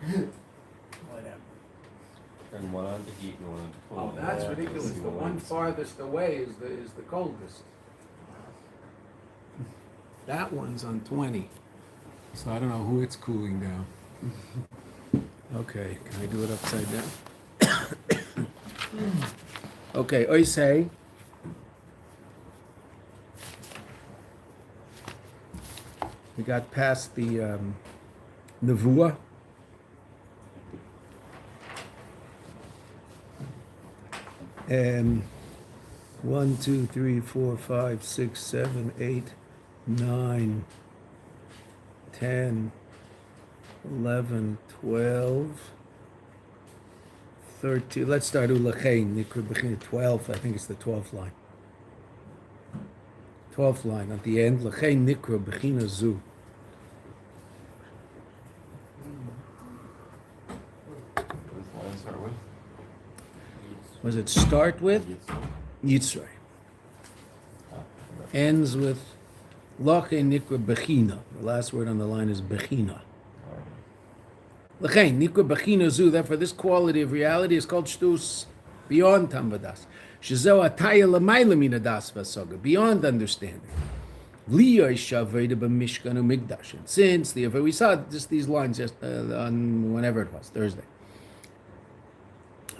Whatever. And one on the heat and one on the cold. Oh, that's ridiculous. The one farthest away is the coldest. That one's on 20. So I don't know who it's cooling down. Okay, can I do it upside down? Okay, Oisei. We got past the Nevuah. And 1, 2, 3, 4, 5, 6, 7, 8, 9, 10, 11, 12, 13. Let's start with leGani. 12, I think it's the 12th line. 12th line at the end. leGani nikra bechina zu. Was it start with? Yitzray. Ends with leGani nikra bechina. The last word on the line is bechina. leGani nikra bechina zu. Therefore, this quality of reality is called shtus, beyond tamvadas. Shezeo ataya l'mayla min hadas v'asoga, beyond understanding. Liyoi shaveda b'mishkan u'mikdash. And since we saw just these lines just on whenever it was Thursday.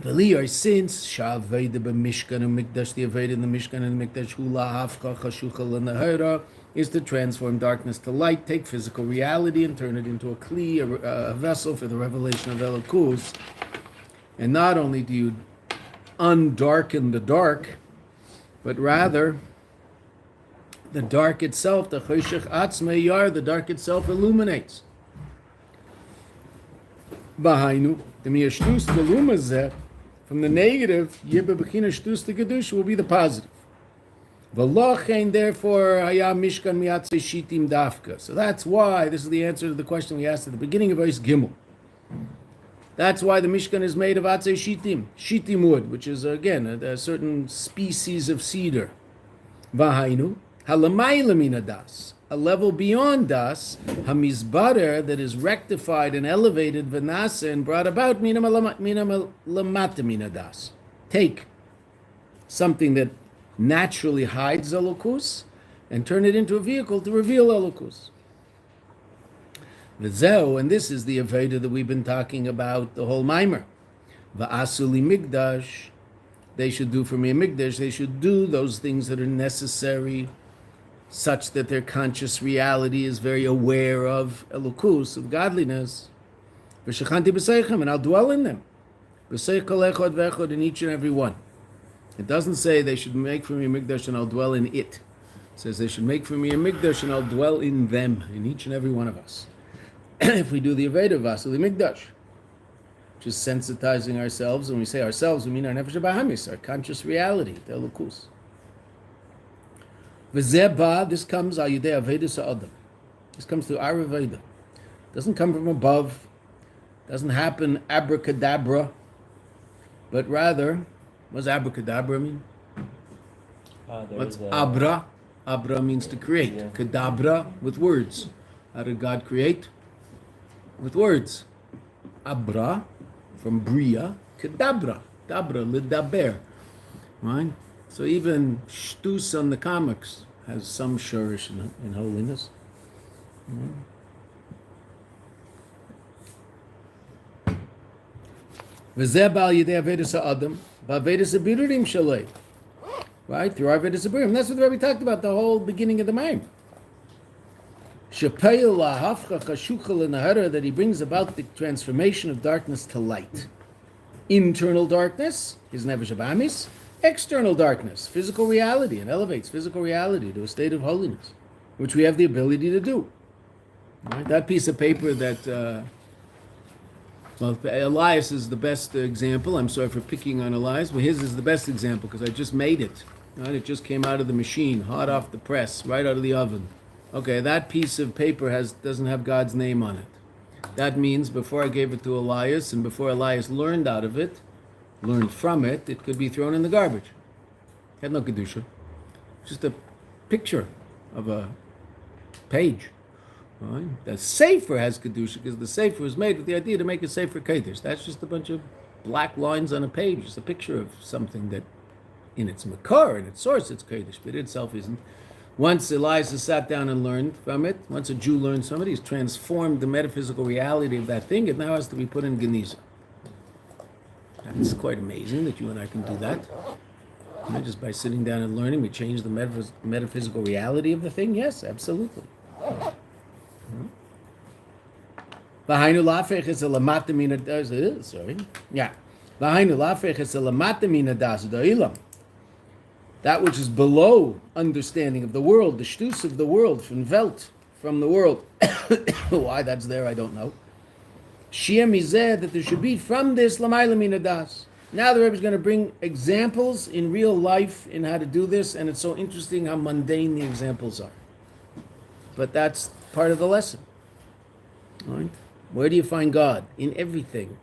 V'liyoi since shaveda b'mishkan u'mikdash, the aveda in the mishkan and the mikdash hula hafcha chashucha l'nahara, is to transform darkness to light, take physical reality and turn it into a kli, a vessel for the revelation of Elokus. And not only do you undarken the dark, but rather the dark itself, the choshech atzmei yar, the dark itself illuminates. Bahainu, the miyashtus gelumazeh, from the negative, yibba b'china shtus the kedusha will be the positive. V'lochein, therefore, haya mishkan miatzei shitim dafka. So that's why, this is the answer to the question we asked at the beginning of Ois Gimel. That's why the Mishkan is made of atzei shitim wood, which is, again, a certain species of cedar. Vahainu, halamayla min hadas, a level beyond das, hamizbarer, that is rectified and elevated, v'nasa, and brought about, mina lamata min hadas. Take something that naturally hides Elokus and turn it into a vehicle to reveal Elokus. V'zeu, and this is the Aveda that we've been talking about the whole Maamer. V'asuli migdash, they should do for me a migdash, they should do those things that are necessary, such that their conscious reality is very aware of Elokus, of godliness. V'shechanti b'seichem, and I'll dwell in them. B'seich kol echad v'echad, in each and every one. It doesn't say they should make for me a migdash and I'll dwell in it. It says they should make for me a migdash and I'll dwell in them, in each and every one of us. If we do the Aveda Vasili Mikdash, which is sensitizing ourselves, and we say ourselves, we mean our Nefesh HaBahamis, our conscious reality, the Elokus. V'zeba, this comes al Yidei Aveda Sa'adam. This comes through our Aveda. Doesn't come from above, doesn't happen abracadabra, but rather, what does abracadabra mean? What's abra? Abra means to create. Yeah. Kadabra, with words. How did God create? With words. Abra, from bria, kadabra. Dabra, ledaber. Right? So even shtus on the comics has some shurish in holiness. V'zeh ba'al yidei avedus ha'adam, ba'avedus ha'birurim shalei. Right? Through our avedus ha'birurim. That's what the Rebbe talked about the whole beginning of the Maamer. That he brings about the transformation of darkness to light. Internal darkness is Nefesh HaBahamis. External darkness, physical reality, and elevates physical reality to a state of holiness, which we have the ability to do. Right? That piece of paper that, Elias is the best example. I'm sorry for picking on Elias, but his is the best example because I just made it. Right? It just came out of the machine, hot off the press, right out of the oven. Okay, that piece of paper doesn't have God's name on it. That means before I gave it to Elias and before Elias learned from it, it could be thrown in the garbage. It had no kedusha. Just a picture of a page. Right? The Sefer has Kedusha because the Sefer was made with the idea to make a Sefer Kodesh. That's just a bunch of black lines on a page. It's a picture of something that in its makar, in its source, it's Kodesh, but it itself isn't. Once Elias sat down and learned from it, once a Jew learns from it, he's transformed the metaphysical reality of that thing. It now has to be put in Geniza. It's quite amazing that you and I can do that. Just by sitting down and learning, we change the metaphysical reality of the thing. Yes, absolutely. V'hainu lafech es lamata min hadas. Sorry, yeah. V'hainu lafech es lamata min hadas da'ilam. That which is below understanding of the world, the shtus of the world, from the world. Why that's there, I don't know. Shia mizeh, that there should be from this lamayla min hadas. Now the Rebbe is going to bring examples in real life in how to do this, and it's so interesting how mundane the examples are. But that's part of the lesson. Right? Where do you find God? In everything.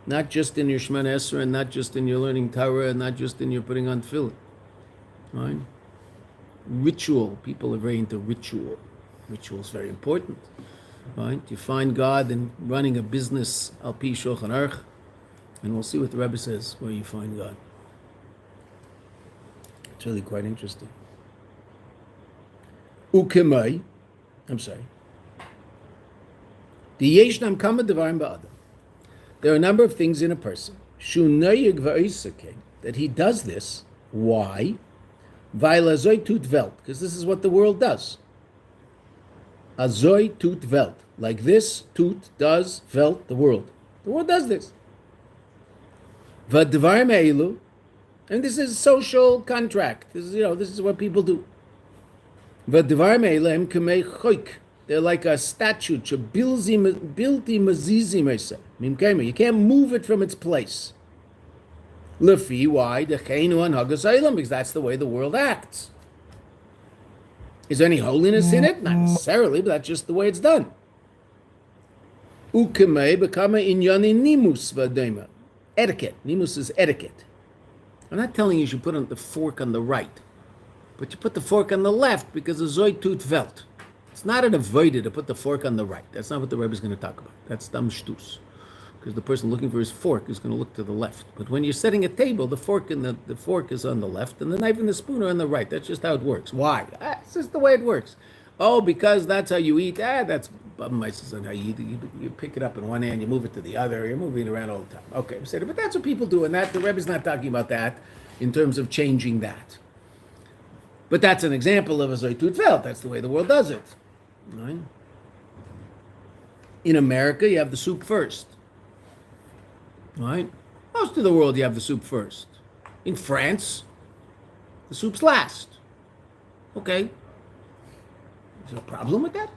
Not just in your Shemana Esrei, and not just in your learning Torah, and not just in your putting on tefillin. Right? Ritual. People are very into ritual. Ritual is very important. Right? You find God in running a business al pi Shulchan Aruch, and we'll see what the Rebbe says where you find God. It's really quite interesting. Ukemai, I'm sorry. There are a number of things in a person that he does this. Why? Because this is what the world does. Azoi tut Welt. Like this, tut does Welt, the world. The world does this. And this is social contract. This is what people do. They're like a statue. You can't move it from its place. Why? Because that's the way the world acts. Is there any holiness in it? Not necessarily, but that's just the way it's done. Etiquette. Nimus is etiquette. I'm not telling you should put the fork on the right, but you put the fork on the left because of Zoi tut Welt. It's not an avoider to put the fork on the right. That's not what the Rebbe is going to talk about. That's dam shtus. Because the person looking for his fork is going to look to the left. But when you're setting a table, the fork is on the left, and the knife and the spoon are on the right. That's just how it works. Why? It's just the way it works. Oh, because that's how you eat. That's how you eat. You pick it up in one hand, you move it to the other. You're moving it around all the time. Okay, but that's what people do, and that the Rebbe's not talking about that in terms of changing that. But that's an example of a Zoitut Welt. That's the way the world does it. Right? In America, you have the soup first. Right? Most of the world, you have the soup first. In France, the soup's last. Okay. Is there a problem with that?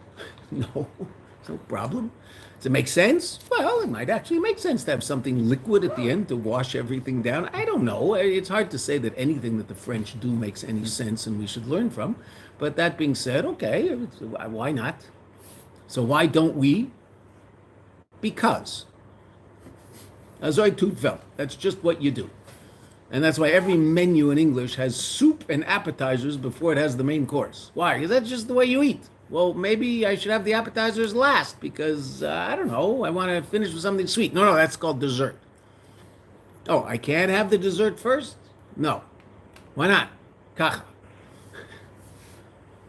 No. There's no problem. Does it make sense? Well, it might actually make sense to have something liquid at the end to wash everything down. I don't know. It's hard to say that anything that the French do makes any sense and we should learn from. But that being said, okay, why not? So why don't we? Because. Azoi tut Welt. That's just what you do. And that's why every menu in English has soup and appetizers before it has the main course. Why? Because that's just the way you eat. Well, maybe I should have the appetizers last because, I don't know, I want to finish with something sweet. No, that's called dessert. Oh, I can't have the dessert first? No. Why not? Kacha.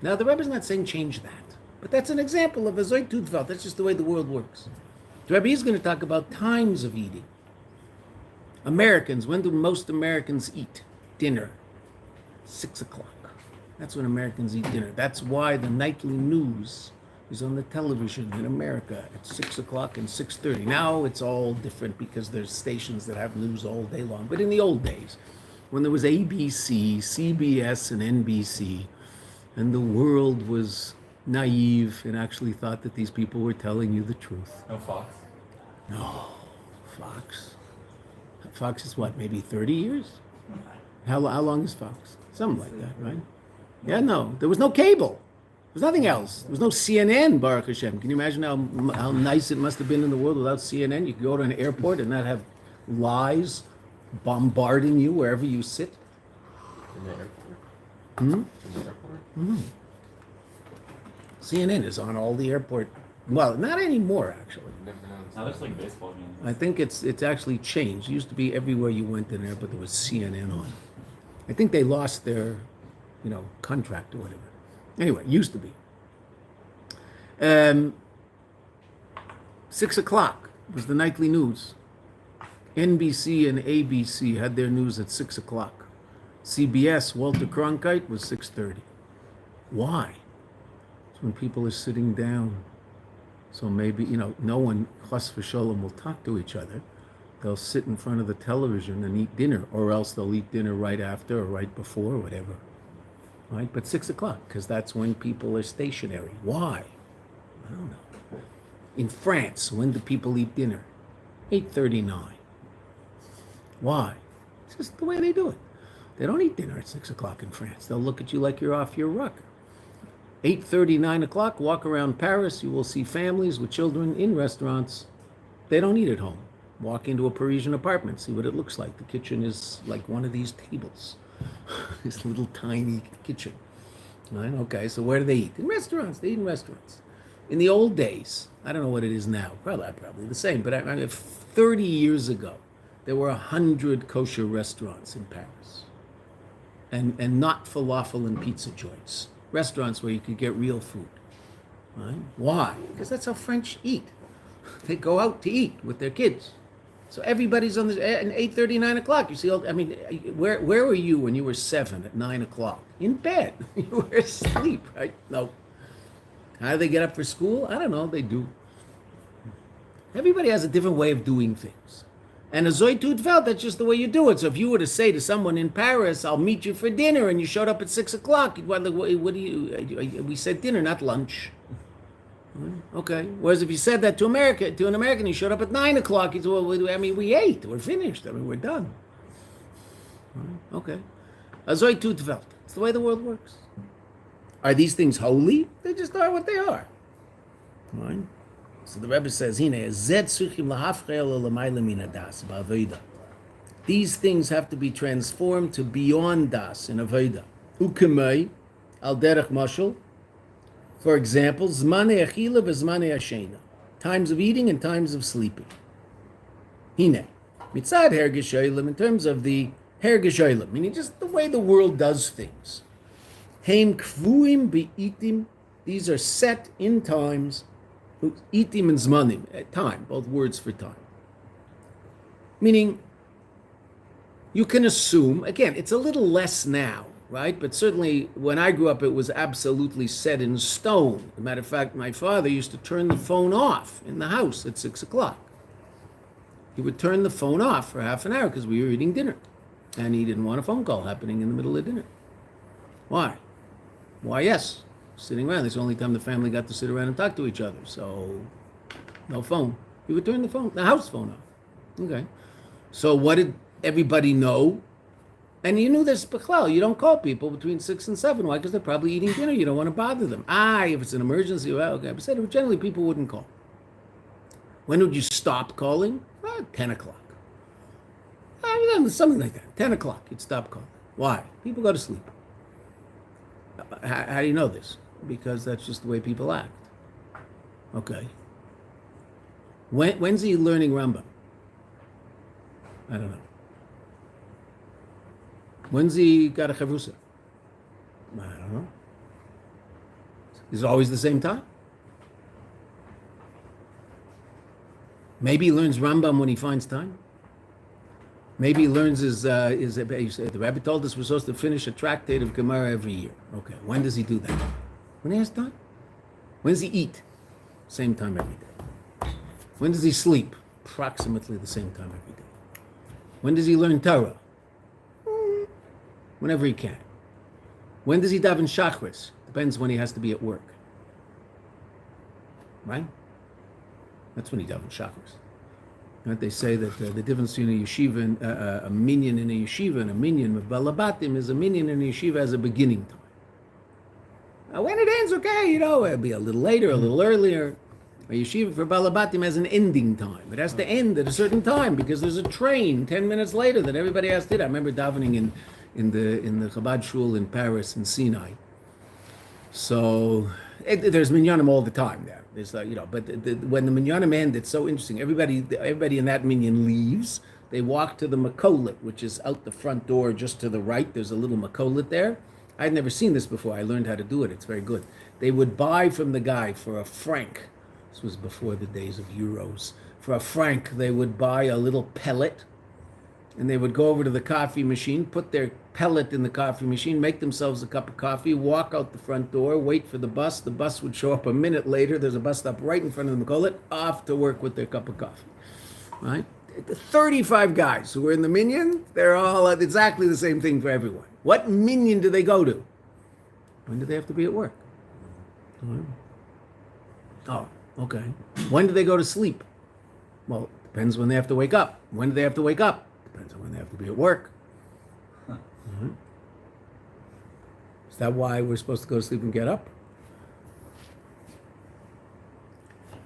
Now, the Rebbe's not saying change that. But that's an example of Azoi tut Welt. That's just the way the world works. The Rebbe is going to talk about times of eating. Americans, when do most Americans eat dinner? 6 o'clock. That's when Americans eat dinner. That's why the nightly news is on the television in America at 6 o'clock and 6:30. Now it's all different because there's stations that have news all day long. But in the old days, when there was ABC, CBS, and NBC, and the world was naive and actually thought that these people were telling you the truth. No Fox? No, Fox. Fox is what, maybe 30 years? How long is Fox? Something like that, right? Yeah, no. There was no cable. There was nothing else. There was no CNN, Baruch Hashem. Can you imagine how nice it must have been in the world without CNN? You could go to an airport and not have lies bombarding you wherever you sit. In the airport? Hmm? In the airport? Mm-hmm. CNN is on all the airport. Well, not anymore, actually. Never noticed. Now there's like baseball games. I think it's actually changed. It used to be everywhere you went in there, but there was CNN on. I think they lost their, contract or whatever. Anyway, used to be. 6 o'clock was the nightly news. NBC and ABC had their news at 6 o'clock. CBS, Walter Cronkite, was 6:30. Why? It's when people are sitting down. So maybe, no one, chas v'sholom, will talk to each other. They'll sit in front of the television and eat dinner, or else they'll eat dinner right after or right before, or whatever. Right? But 6 o'clock, because that's when people are stationary. Why? I don't know. In France, when do people eat dinner? 8:39. Why? It's just the way they do it. They don't eat dinner at 6 o'clock in France. They'll look at you like you're off your rocker. 8:30, 9 o'clock, walk around Paris, you will see families with children in restaurants. They don't eat at home. Walk into a Parisian apartment, see what it looks like. The kitchen is like one of these tables. This little tiny kitchen. Right? Okay, so where do they eat? In restaurants. They eat in restaurants. In the old days, I don't know what it is now, probably the same, but 30 years ago, there were 100 kosher restaurants in Paris. And not falafel and pizza joints. Restaurants where you could get real food. Right? Why? Because that's how French eat. They go out to eat with their kids. So everybody's on at 8:30, 9 o'clock. You see, where were you when you were 7 at 9 o'clock? In bed. You were asleep, right? No. How do they get up for school? I don't know. They do. Everybody has a different way of doing things. And a Zoitut felt that's just the way you do it. So if you were to say to someone in Paris, I'll meet you for dinner, and you showed up at 6 o'clock, what do you, we said dinner, not lunch. Okay. Whereas if you said that to an American, he showed up at 9 o'clock, he said, well, we ate, we're finished, we're done. Okay. A Zoitut felt. It's the way the world works. Are these things holy? They just are what they are. Right? So the Rebbe says, these things have to be transformed to beyond das in avodah. Ukemei al derech mashal. For example, zmanei achila v'zmanei ashena, times of eating and times of sleeping. Hine mitzad hergish olam, in terms of the hergish olam, meaning just the way the world does things. Heim kvuim be'itim, these are set in times. Itim and zmanim, time, both words for time. Meaning, you can assume, again, it's a little less now, right? But certainly when I grew up, it was absolutely set in stone. As a matter of fact, my father used to turn the phone off in the house at 6 o'clock. He would turn the phone off for half an hour because we were eating dinner. And he didn't want a phone call happening in the middle of dinner. Why? Why, yes. Sitting around. It's the only time the family got to sit around and talk to each other. So, no phone. He would turn the house phone off. Okay. So what did everybody know? And you knew this, Bechlal. You don't call people between 6 and 7. Why? Because they're probably eating dinner. You don't want to bother them. If it's an emergency, well, okay. But generally, people wouldn't call. When would you stop calling? 10 o'clock. Something like that. 10 o'clock, you'd stop calling. Why? People go to sleep. How do you know this? Because that's just the way people act. Okay. When's he learning Rambam? I don't know. When's he got a chavrusa? I don't know. Is it always the same time? Maybe he learns Rambam when he finds time. Maybe he learns the Rabbi told us we're supposed to finish a tractate of Gemara every year. Okay, when does he do that? When he has time. When does he eat? Same time every day. When does he sleep? Approximately the same time every day. When does he learn Torah? Whenever he can. When does he daven Shachris? Depends when he has to be at work. Right? That's when he davens Shachris. Right? They say that the difference between a yeshiva and a minyan in a yeshiva and a minyan with balabatim is a minyan in a yeshiva has a beginning time. Now, when it ends, okay, it'll be a little later, a little earlier. A yeshiva for balabatim has an ending time. It has to end at a certain time because there's a train 10 minutes later that everybody has to. I remember davening in the Chabad shul in Paris in Sinai. So There's minyanim all the time there. There's but when the minyanim end, it's so interesting. Everybody in that minyan leaves. They walk to the makolet, which is out the front door, just to the right. There's a little makolet there. I'd never seen this before. I learned how to do it. It's very good. They would buy from the guy for a franc. This was before the days of euros. For a franc, they would buy a little pellet, and they would go over to the coffee machine, put their pellet in the coffee machine, make themselves a cup of coffee, walk out the front door, wait for the bus. The bus would show up a minute later. There's a bus stop right in front of the makolet, off to work with their cup of coffee. Right? 35 guys who were in the minyan, they're all exactly the same thing for everyone. What minyan do they go to? When do they have to be at work? Oh, okay. When do they go to sleep? Well, depends when they have to wake up. When do they have to wake up? Depends on when they have to be at work. Is that why we're supposed to go to sleep and get up?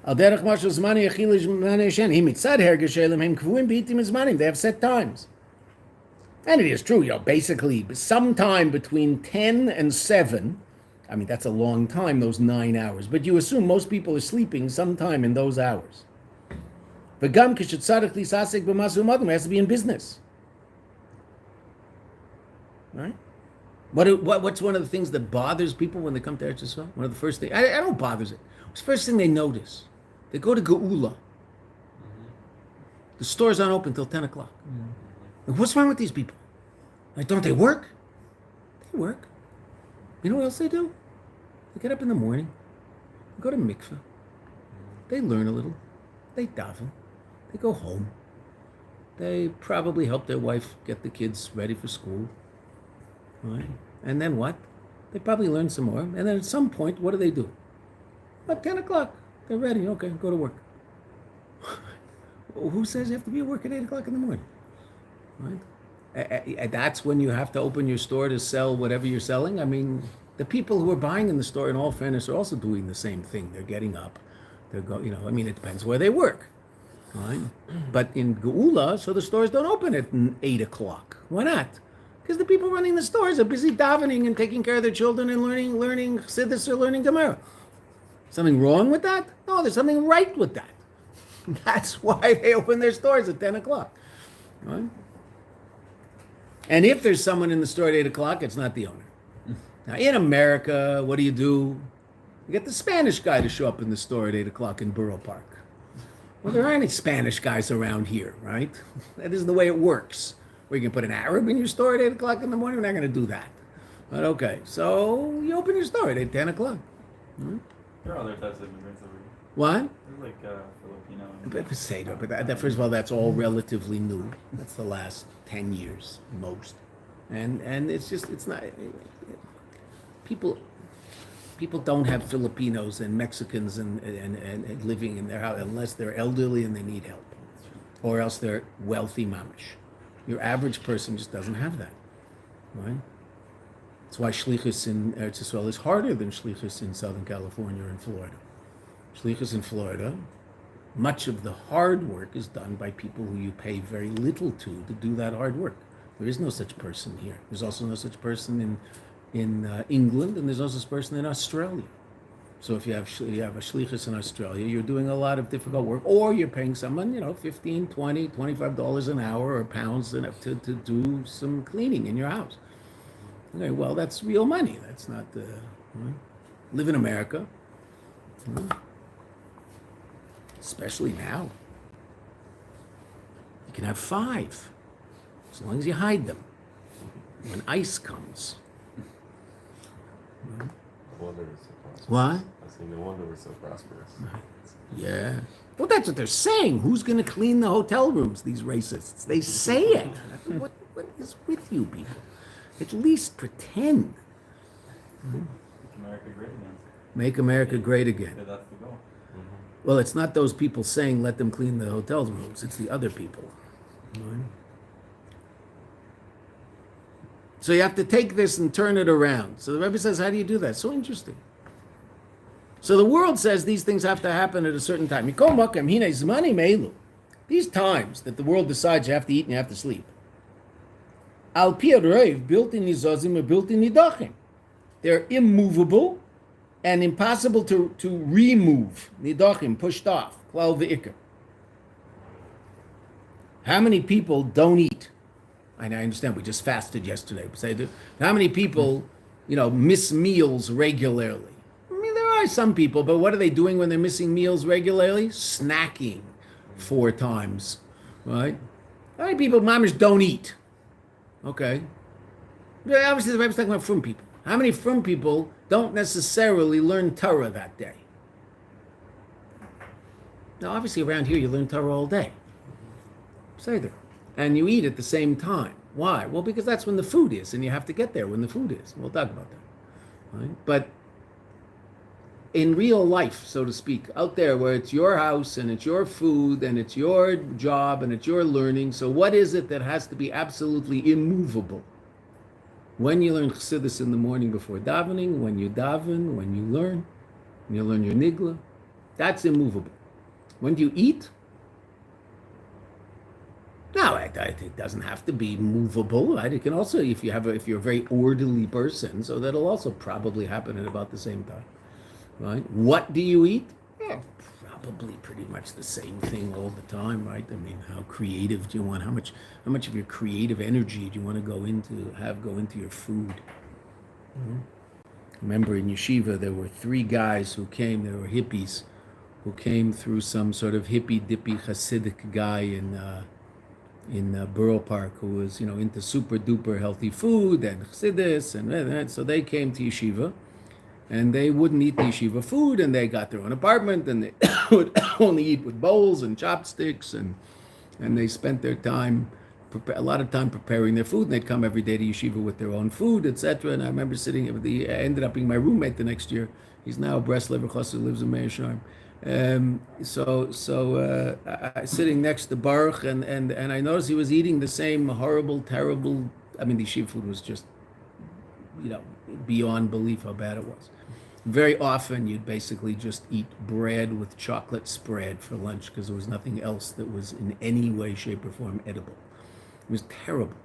They have set times. And it is true, basically sometime between 10 and 7, I mean, that's a long time, those 9 hours, but you assume most people are sleeping sometime in those hours. It has to be in business. Right? What's one of the things that bothers people when they come to Eretz Yisrael? One of the first things, I don't bothers it. What's the first thing they notice? They go to Geula. The stores aren't open till 10 o'clock. Like, what's wrong with these people? Like, don't they work? They work. You know what else they do? They get up in the morning, they go to mikveh, they learn a little, they daven, they go home, they probably help their wife get the kids ready for school. Right? And then what? They probably learn some more. And then at some point, what do? At 10 o'clock, they're ready. Okay, go to work. Who says you have to be at work at 8 o'clock in the morning? Right? That's when you have to open your store to sell whatever you're selling. I mean, the people who are buying in the store, in all fairness, are also doing the same thing. They're getting up. They're it depends where they work. Right? But in Geula, so the stores don't open at 8 o'clock. Why not? Because the people running the stores are busy davening and taking care of their children and learning Chassidus or learning Gemara. Something wrong with that? No, there's something right with that. That's why they open their stores at 10 o'clock. Right? And if there's someone in the store at 8 o'clock, it's not the owner. Now, in America, what do? You get the Spanish guy to show up in the store at 8 o'clock in Borough Park. Well, there aren't any Spanish guys around here, right? That isn't the way it works. Where you can put an Arab in your store at 8 o'clock in the morning, we're not going to do that. But okay, so you open your store at 10 o'clock. There are other types of immigrants over here. What? There's like Filipino. But first of all, that's all relatively new. That's the last 10 years, most. And it's not, people don't have Filipinos and Mexicans and living in their house unless they're elderly and they need help. Or else they're wealthy mamish. Your average person just doesn't have that, right? That's why shlichus in Eretz Yisrael is harder than shlichus in Southern California or in Florida. Shlichus in Florida, much of the hard work is done by people who you pay very little to do that hard work. There is no such person here. There's also no such person in England, and there's also such person in Australia. So if you have a shlichus in Australia, you're doing a lot of difficult work, or you're paying someone, $15, $20, $25 an hour or pounds to do some cleaning in your house. Okay, well, that's real money. That's not live in America, especially now. You can have 5, as long as you hide them when ice comes. What? I say no wonder we're so prosperous. Yeah. Well, that's what they're saying. Who's going to clean the hotel rooms, these racists? They say it. What is with you people? At least pretend. Make America great again. Make America great again. Yeah, that's the goal. Well, it's not those people saying let them clean the hotel rooms. It's the other people. Right? So you have to take this and turn it around. So the Rebbe says, how do you do that? So interesting. So the world says these things have to happen at a certain time. These times that the world decides you have to eat and you have to sleep. Al pi hareiv built in nizazim or built in nidachim. They're immovable and impossible to remove, nidochim, pushed off, klal v'ikr. How many people don't eat? And I understand we just fasted yesterday. How many people, miss meals regularly? I mean, there are some people, but what are they doing when they're missing meals regularly? Snacking 4 times, right? How many people, mammers, don't eat? Okay. Yeah, obviously, the Rebbe's talking about frum people. How many frum people don't necessarily learn Torah that day? Now, obviously, around here, you learn Torah all day. Seder. And you eat at the same time. Why? Well, because that's when the food is, and you have to get there when the food is. We'll talk about that. Right? But in real life, so to speak, out there where it's your house and it's your food and it's your job and it's your learning, so what is it that has to be absolutely immovable? When you learn Chassidus in the morning before davening, when you daven, when you learn your nigla, that's immovable. When do you eat? No, it doesn't have to be movable, right? It can also, if you're a very orderly person, so that'll also probably happen at about the same time, right? What do you eat? Yeah, probably pretty much the same thing all the time, right? I mean, how creative do you want? How much of your creative energy do you want to go into your food? Mm-hmm. Remember in yeshiva, there were 3 guys who came. There were hippies who came through some sort of hippy-dippy Hasidic guy in Borough Park who was, into super duper healthy food and Chassidus and so they came to yeshiva and they wouldn't eat the yeshiva food and they got their own apartment and they would only eat with bowls and chopsticks and they spent their time, a lot of time preparing their food and they'd come every day to yeshiva with their own food, etc. And I remember sitting, ended up being my roommate the next year. He's now a Breslever Chassid, lives in Meir sitting next to Baruch, and I noticed he was eating the same horrible, terrible. I mean, the yeshiva food was just, beyond belief how bad it was. Very often, you'd basically just eat bread with chocolate spread for lunch because there was nothing else that was in any way, shape, or form edible. It was terrible.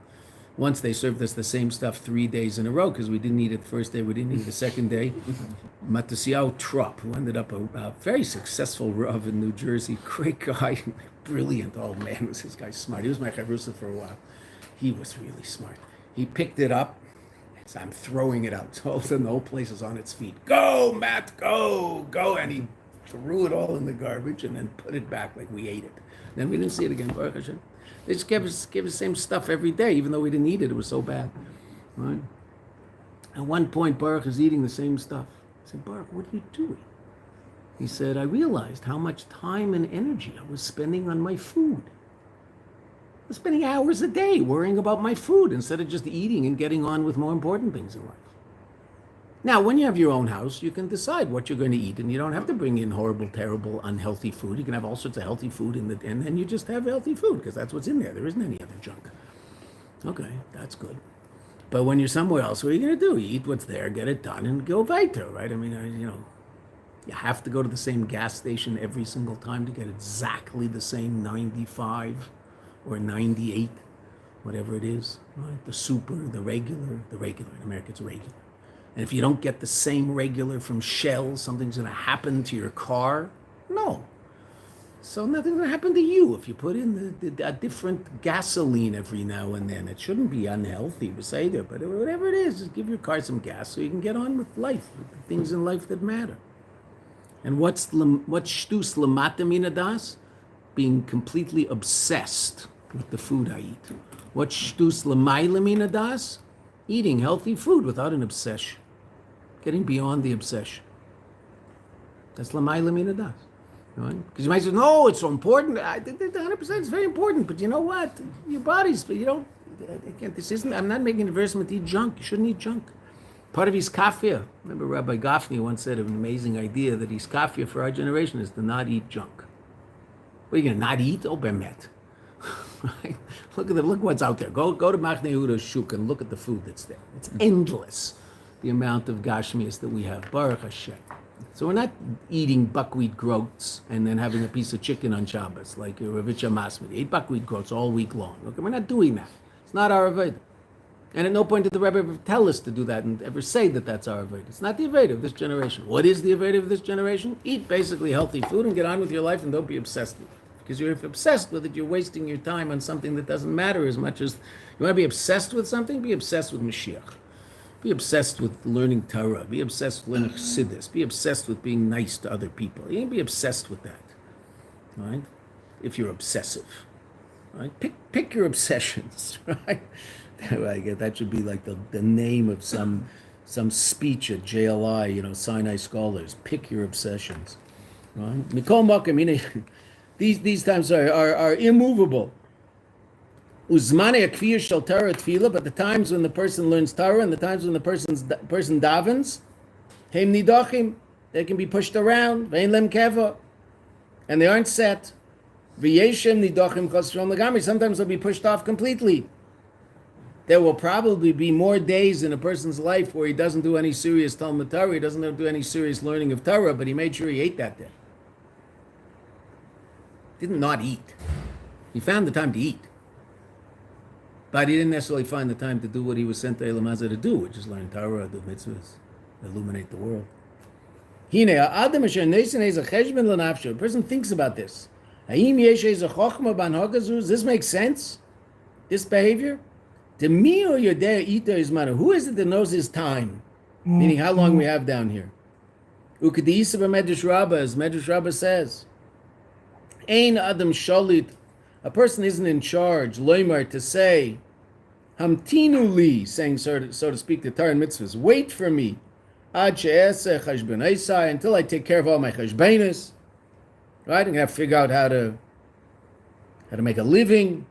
Once they served us the same stuff 3 days in a row because we didn't eat it the first day, we didn't eat it the second day. Matasiyahu Trop, who ended up a very successful Rav in New Jersey, great guy, brilliant. Oh man, was this guy smart. He was my chavrusa for a while. He was really smart. He picked it up. So I'm throwing it out. So all of a sudden the whole place is on its feet. Go, Matt, go. And he threw it all in the garbage and then put it back like we ate it. Then we didn't see it again. Baruch Hashem. They just gave us the same stuff every day, even though we didn't eat it. It was so bad. Right? At one point, Baruch is eating the same stuff. I said, Baruch, what are you doing? He said, I realized how much time and energy I was spending on my food. I was spending hours a day worrying about my food instead of just eating and getting on with more important things in life. Now, when you have your own house, you can decide what you're going to eat, and you don't have to bring in horrible, terrible, unhealthy food. You can have all sorts of healthy food, and then you just have healthy food, because that's what's in there. There isn't any other junk. Okay, that's good. But when you're somewhere else, what are you going to do? You eat what's there, get it done, and go weiter, right? I mean, you have to go to the same gas station every single time to get exactly the same 95 or 98, whatever it is, right? The super, the regular. In America, it's regular. And if you don't get the same regular from Shell, something's going to happen to your car? No. So nothing's going to happen to you if you put in a different gasoline every now and then. It shouldn't be unhealthy, Beseder, but whatever it is, just give your car some gas so you can get on with life, with the things in life that matter. And what's shtus lamata min hadas? Being completely obsessed with the food I eat. What's shtus lamayla min hadas? Eating healthy food without an obsession. Getting beyond the obsession. That's lamayla min hadas. Right? Because you might say, no, it's so important. 100% it's very important. But you know what? Your body's, I'm not making an advertisement to eat junk. You shouldn't eat junk. Part of iskafia. Remember Rabbi Gafni once said an amazing idea that iskafia for our generation is to not eat junk. What are you going to not eat? Oh, bemet. Right? Look what's out there. Go to Machne Yehuda Shuk and look at the food that's there. It's endless, the amount of gashmias that we have. Baruch Hashem. So we're not eating buckwheat groats and then having a piece of chicken on Shabbos, like Lubavitcher Rebbe. Eat buckwheat groats all week long. Okay, we're not doing that. It's not our avodah. And at no point did the Rebbe ever tell us to do that and ever say that that's our Aveda. It's not the Aveda of this generation. What is the Aveda of this generation? Eat basically healthy food and get on with your life and don't be obsessed with it. Because if you're obsessed with it, you're wasting your time on something that doesn't matter as much as... You want to be obsessed with something? Be obsessed with Mashiach. Be obsessed with learning Torah. Be obsessed with learning Chassidus. Be obsessed with being nice to other people. You can be obsessed with that, right? If you're obsessive, right? Pick your obsessions, right? That should be like the name of some speech at JLI, Sinai scholars. Pick your obsessions, right? Mikol Mokim, these times are immovable. Uzmane akfir shel Torah tefillah, but the times when the person learns Torah and the times when the person davens, heim nidachim, they can be pushed around, vein lem keva, and they aren't set. V'yeshem nidachim chos from leGani. Sometimes they'll be pushed off completely. There will probably be more days in a person's life where he doesn't do any serious Talmud Torah, he doesn't do any serious learning of Torah, but he made sure he ate that day. Didn't not eat. He found the time to eat. But he didn't necessarily find the time to do what he was sent to Elam Hazeh to do, which is learn Torah, do mitzvahs, illuminate the world. A person thinks about this. Does this make sense? This behavior? To me or your day eater is matter. Who is it that knows his time? Meaning how long we have down here. Ukadisa Medrash Rabbah, as Medrash Rabbah says, Ein Adam Shalit. A person isn't in charge, loymar, to say, Hamtinu li, saying so to speak, the Torah and mitzvahs. Wait for me, ad she'eseh chashbonaisai, until I take care of all my chashbonos. Right, I'm gonna have to figure out how to make a living.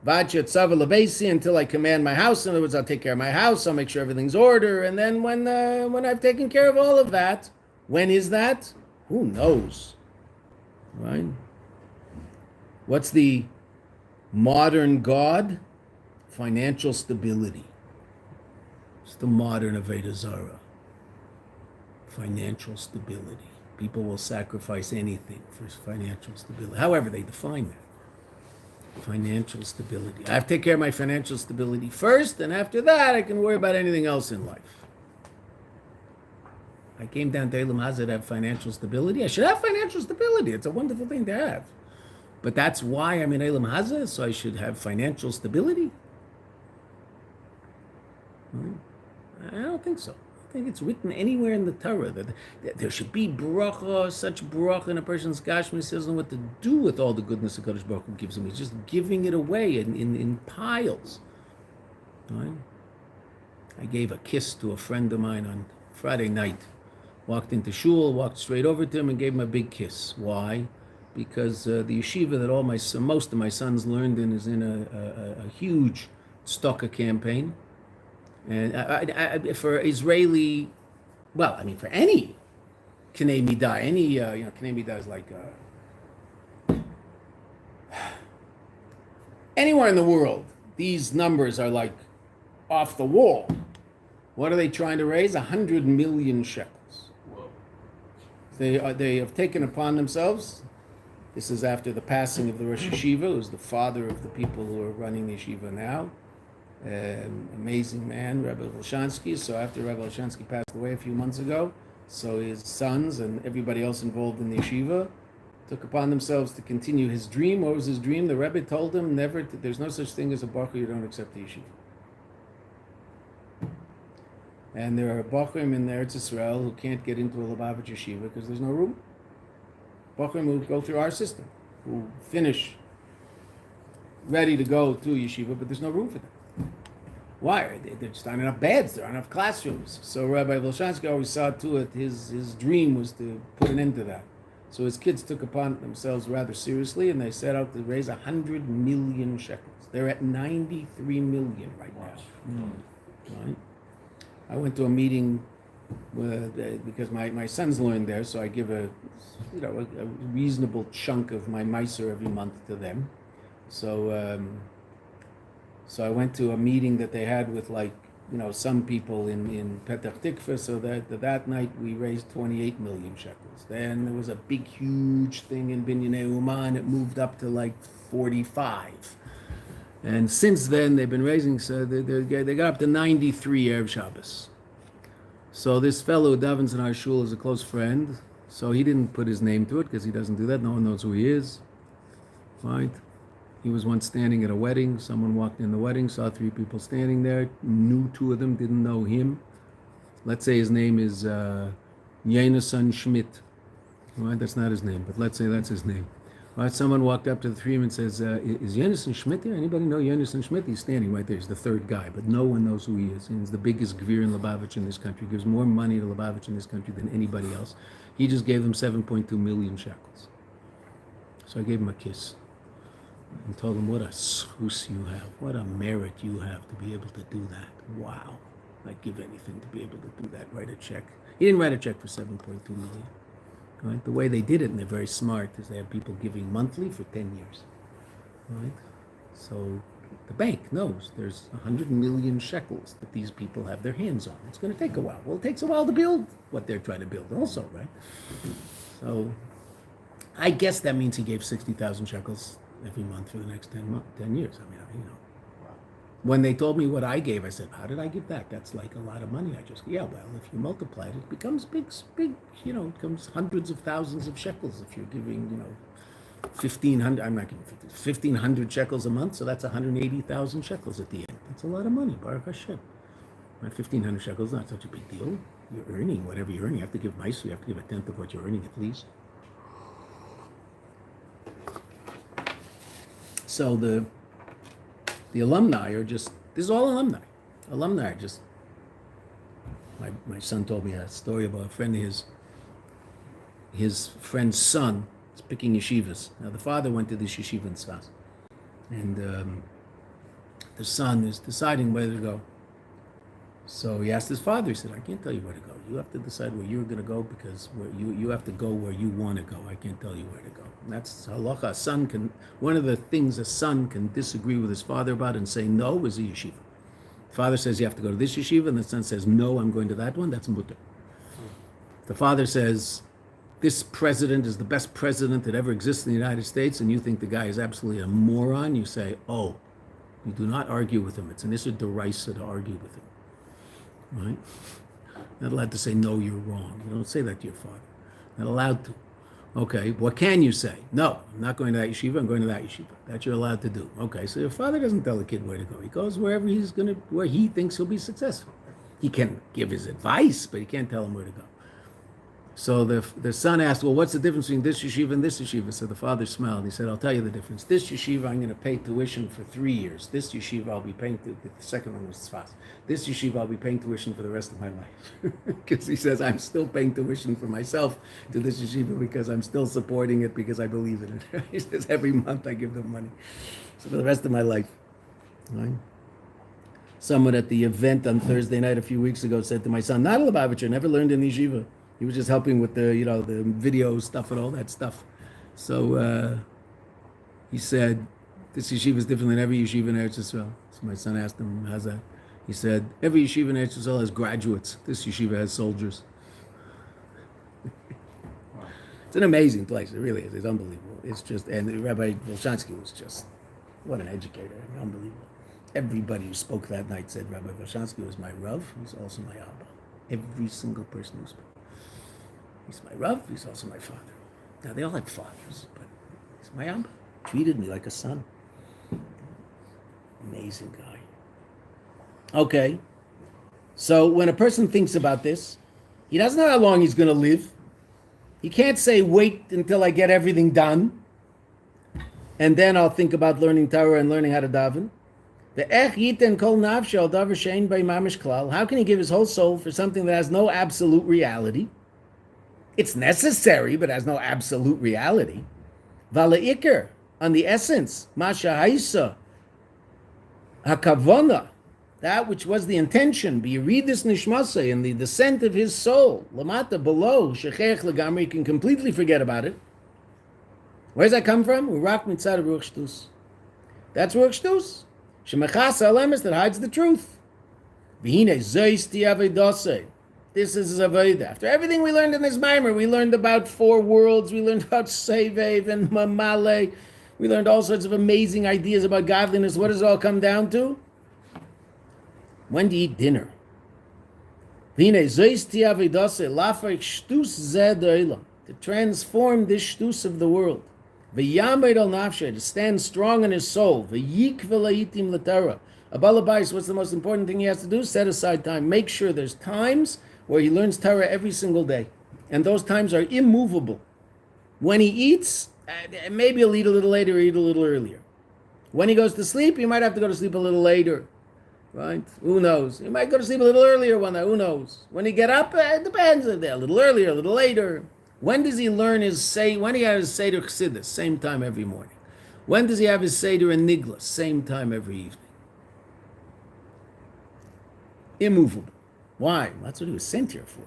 Until I command my house. In other words, I'll take care of my house. I'll make sure everything's order. And then when I've taken care of all of that, when is that? Who knows? Right? What's the modern God? Financial stability. It's the modern Avodah Zarah. Financial stability. People will sacrifice anything for financial stability. However they define that. Financial stability. I have to take care of my financial stability first, and after that I can worry about anything else in life. I came down to Elam Hazeh to have financial stability. I should have financial stability. It's a wonderful thing to have. But that's why I'm in Elam Hazeh, so I should have financial stability? I don't think so. I think it's written anywhere in the Torah that there should be bracha, such bracha in a person's gashmis. He doesn't know what to do with all the goodness that Kadosh Baruch Hu gives him. He's just giving it away in piles. Right? I gave a kiss to a friend of mine on Friday night. Walked into shul, walked straight over to him and gave him a big kiss. Why? Because the yeshiva that most of my sons learned in is in a huge stalker campaign. And for Israeli, for any K'nai Midah, K'nai Midah is like anywhere in the world, these numbers are like off the wall. What are they trying to raise? 100 million shekels. Whoa. They have taken upon themselves. This is after the passing of the Rosh Yeshiva, who's the father of the people who are running the yeshiva now. Amazing man, Rabbi Volshansky. So after Rabbi Volshansky passed away a few months ago, so his sons and everybody else involved in the yeshiva took upon themselves to continue his dream. What was his dream? The Rebbe told him there's no such thing as a bacher you don't accept the yeshiva. And there are bacherim in Eretz Yisrael who can't get into a Lubavitcher Rebbe because there's no room. Bacherim who go through our system, who finish ready to go to yeshiva, but there's no room for them. Why? There just aren't enough beds, there aren't enough classrooms. So Rabbi Volshansky always saw to it, his dream was to put an end to that. So his kids took upon themselves rather seriously, and they set out to raise 100 million shekels. They're at 93 million right now. Right? I went to a meeting because my sons learned there, so I give a reasonable chunk of my miser every month to them. So I went to a meeting that they had with some people in Petach Tikva, so that night we raised 28 million shekels. Then there was a huge thing in Binyanei Uman, and it moved up to 45. And since then, they've been raising, so they got up to 93 Erev Shabbos. So this fellow who davens in our shul is a close friend, so he didn't put his name to it because he doesn't do that. No one knows who he is, right? He was once standing at a wedding. Someone walked in the wedding, saw 3 people standing there, knew 2 of them, didn't know him. Let's say his name is Yenason Schmidt. Right? That's not his name, but let's say that's his name. Right? Someone walked up to the 3 of them and says, is Yenason Schmidt here? Anybody know Yenason Schmidt? He's standing right there. He's the 3rd guy, but no one knows who he is. He's the biggest gvir in Lubavitcher in this country. He gives more money to Lubavitcher in this country than anybody else. He just gave them 7.2 million shekels. So I gave him a kiss and told him what a schus you have, what a merit you have to be able to do that. Wow. I'd give anything to be able to do that, write a check. He didn't write a check for 7.2 million. Right? The way they did it, and they're very smart, is they have people giving monthly for 10 years. Right? So the bank knows there's 100 million shekels that these people have their hands on. It's going to take a while. Well, it takes a while to build what they're trying to build also, right? So I guess that means he gave 60,000 shekels every month for the next 10 years. I mean, you know. When they told me what I gave, I said, how did I give that? That's like a lot of money. I just, yeah, well, if you multiply it, it becomes big, you know, it becomes hundreds of thousands of shekels if you're giving, you know, 1,500, I'm not giving 1,500 shekels a month, so that's 180,000 shekels at the end. That's a lot of money, Baruch Hashem. Right, 1,500 shekels is not such a big deal. You're earning whatever you're earning. You have to give mice, you have to give a tenth of what you're earning at least. So the alumni are just, this is all alumni. Alumni are just, my son told me a story about a friend of his friend's son is picking yeshivas. Now the father went to this yeshiva in Tzfaz, and the son is deciding where to go. So he asked his father, he said, I can't tell you where to go. You have to decide where you're going to go because you have to go where you want to go. I can't tell you where to go. And that's halacha. A son can, one of the things a son can disagree with his father about and say no is a yeshiva. The father says you have to go to this yeshiva, and the son says, no, I'm going to that one. That's mutter. The father says, this president is the best president that ever exists in the United States, and you think the guy is absolutely a moron. You say, oh, you do not argue with him. It's an issur d'oraisa to argue with him. Right? Not allowed to say, no, you're wrong. You don't say that to your father. Not allowed to. Okay, what can you say? No, I'm not going to that yeshiva, I'm going to that yeshiva. That you're allowed to do. Okay, so your father doesn't tell the kid where to go. He goes wherever where he thinks he'll be successful. He can give his advice, but he can't tell him where to go. So the son asked, well, what's the difference between this yeshiva and this yeshiva? So the father smiled. He said, I'll tell you the difference. This yeshiva, I'm going to pay tuition for 3 years. This yeshiva, I'll be paying, the second one was Tzfaz. This yeshiva, I'll be paying tuition for the rest of my life. Because he says, I'm still paying tuition for myself to this yeshiva because I'm still supporting it because I believe in it. He says, every month I give them money. So for the rest of my life. Right? Someone at the event on Thursday night a few weeks ago said to my son, not a Lubavitcher, never learned in yeshiva. He was just helping with the, the video stuff and all that stuff. So he said, this yeshiva is different than every yeshiva in Eretz Yisrael. So my son asked him, how's that? He said, every yeshiva in Eretz Yisrael has graduates. This yeshiva has soldiers. It's an amazing place. It really is. It's unbelievable. It's just, and Rabbi Volshansky was just, what an educator. Unbelievable. Everybody who spoke that night said Rabbi Volshansky was my Rav. He's also my Abba. Every single person who spoke. He's my Rav, he's also my father. Now, they all had fathers, but he's my Abba. Treated me like a son. Amazing guy. Okay. So when a person thinks about this, he doesn't know how long he's going to live. He can't say, wait until I get everything done, and then I'll think about learning Torah and learning how to daven. How can he give his whole soul for something that has no absolute reality? It's necessary, but has no absolute reality. Vala'ikr, on the essence, Masha Haisa, Hakavona, that which was the intention, be you read this Nishmasa in the descent of his soul, Lamata, below, Shechech leGani, you can completely forget about it. Where does that come from? Urak mitzad Ruach Shtus. That's Ruach Shtus. Shemachas alemes, that hides the truth. V'hine zoisti avedose. This is Avodah. After everything we learned in this Maamer, we learned about 4 worlds, we learned about Sevev and Mamale, We learned all sorts of amazing ideas about godliness. What does it all come down to? When do you eat dinner? To transform this shtus of the world. To stand strong in his soul. A balabais, what's the most important thing he has to do? Set aside time. Make sure there's times where he learns Torah every single day. And those times are immovable. When he eats, maybe he'll eat a little later or eat a little earlier. When he goes to sleep, he might have to go to sleep a little later. Right? Who knows? He might go to sleep a little earlier one night. Who knows? When he get up, it depends. A little earlier, a little later. When does he learn his say? When he has his Seder Chassidus? Same time every morning. When does he have his Seder and Nigla? Same time every evening. Immovable. Why? That's what he was sent here for.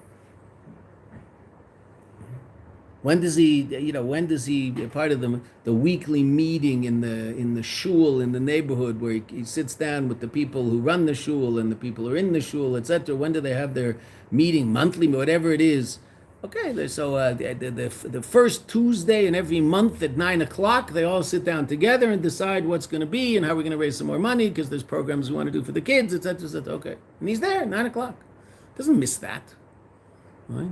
When does he, part of the weekly meeting in the shul in the neighborhood where he sits down with the people who run the shul and the people who are in the shul, etc. When do they have their meeting, monthly, whatever it is? Okay, so the first Tuesday in every month at 9 o'clock, they all sit down together and decide what's going to be and how we're going to raise some more money because there's programs we want to do for the kids, etc., etc. Okay, and he's there at 9 o'clock. Doesn't miss that, right?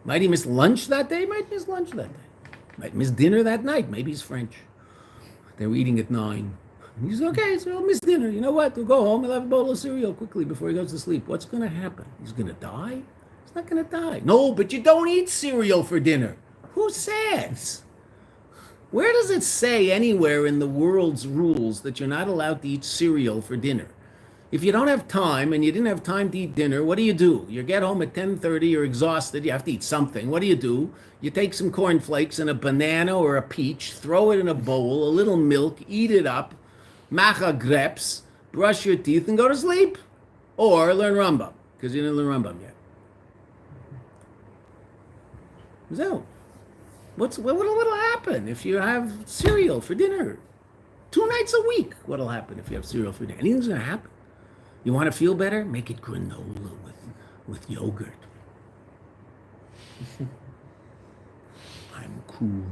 Might he miss lunch that day? Might miss lunch that day. Might miss dinner that night. Maybe he's French. They're eating at 9. He's okay, so he'll miss dinner. You know what? He'll go home, he'll have a bowl of cereal quickly before he goes to sleep. What's going to happen? He's going to die? He's not going to die. No, but you don't eat cereal for dinner. Who says? Where does it say anywhere in the world's rules that you're not allowed to eat cereal for dinner? If you don't have time and you didn't have time to eat dinner, what do? You get home at 10:30, you're exhausted, you have to eat something. What do? You take some cornflakes and a banana or a peach, throw it in a bowl, a little milk, eat it up, macha grapes, brush your teeth and go to sleep. Or learn Rambam, because you didn't learn Rambam yet. So, what'll happen if you have cereal for dinner? 2 nights a week, what'll happen if you have cereal for dinner? Anything's going to happen. You want to feel better? Make it granola with yogurt. I'm cool.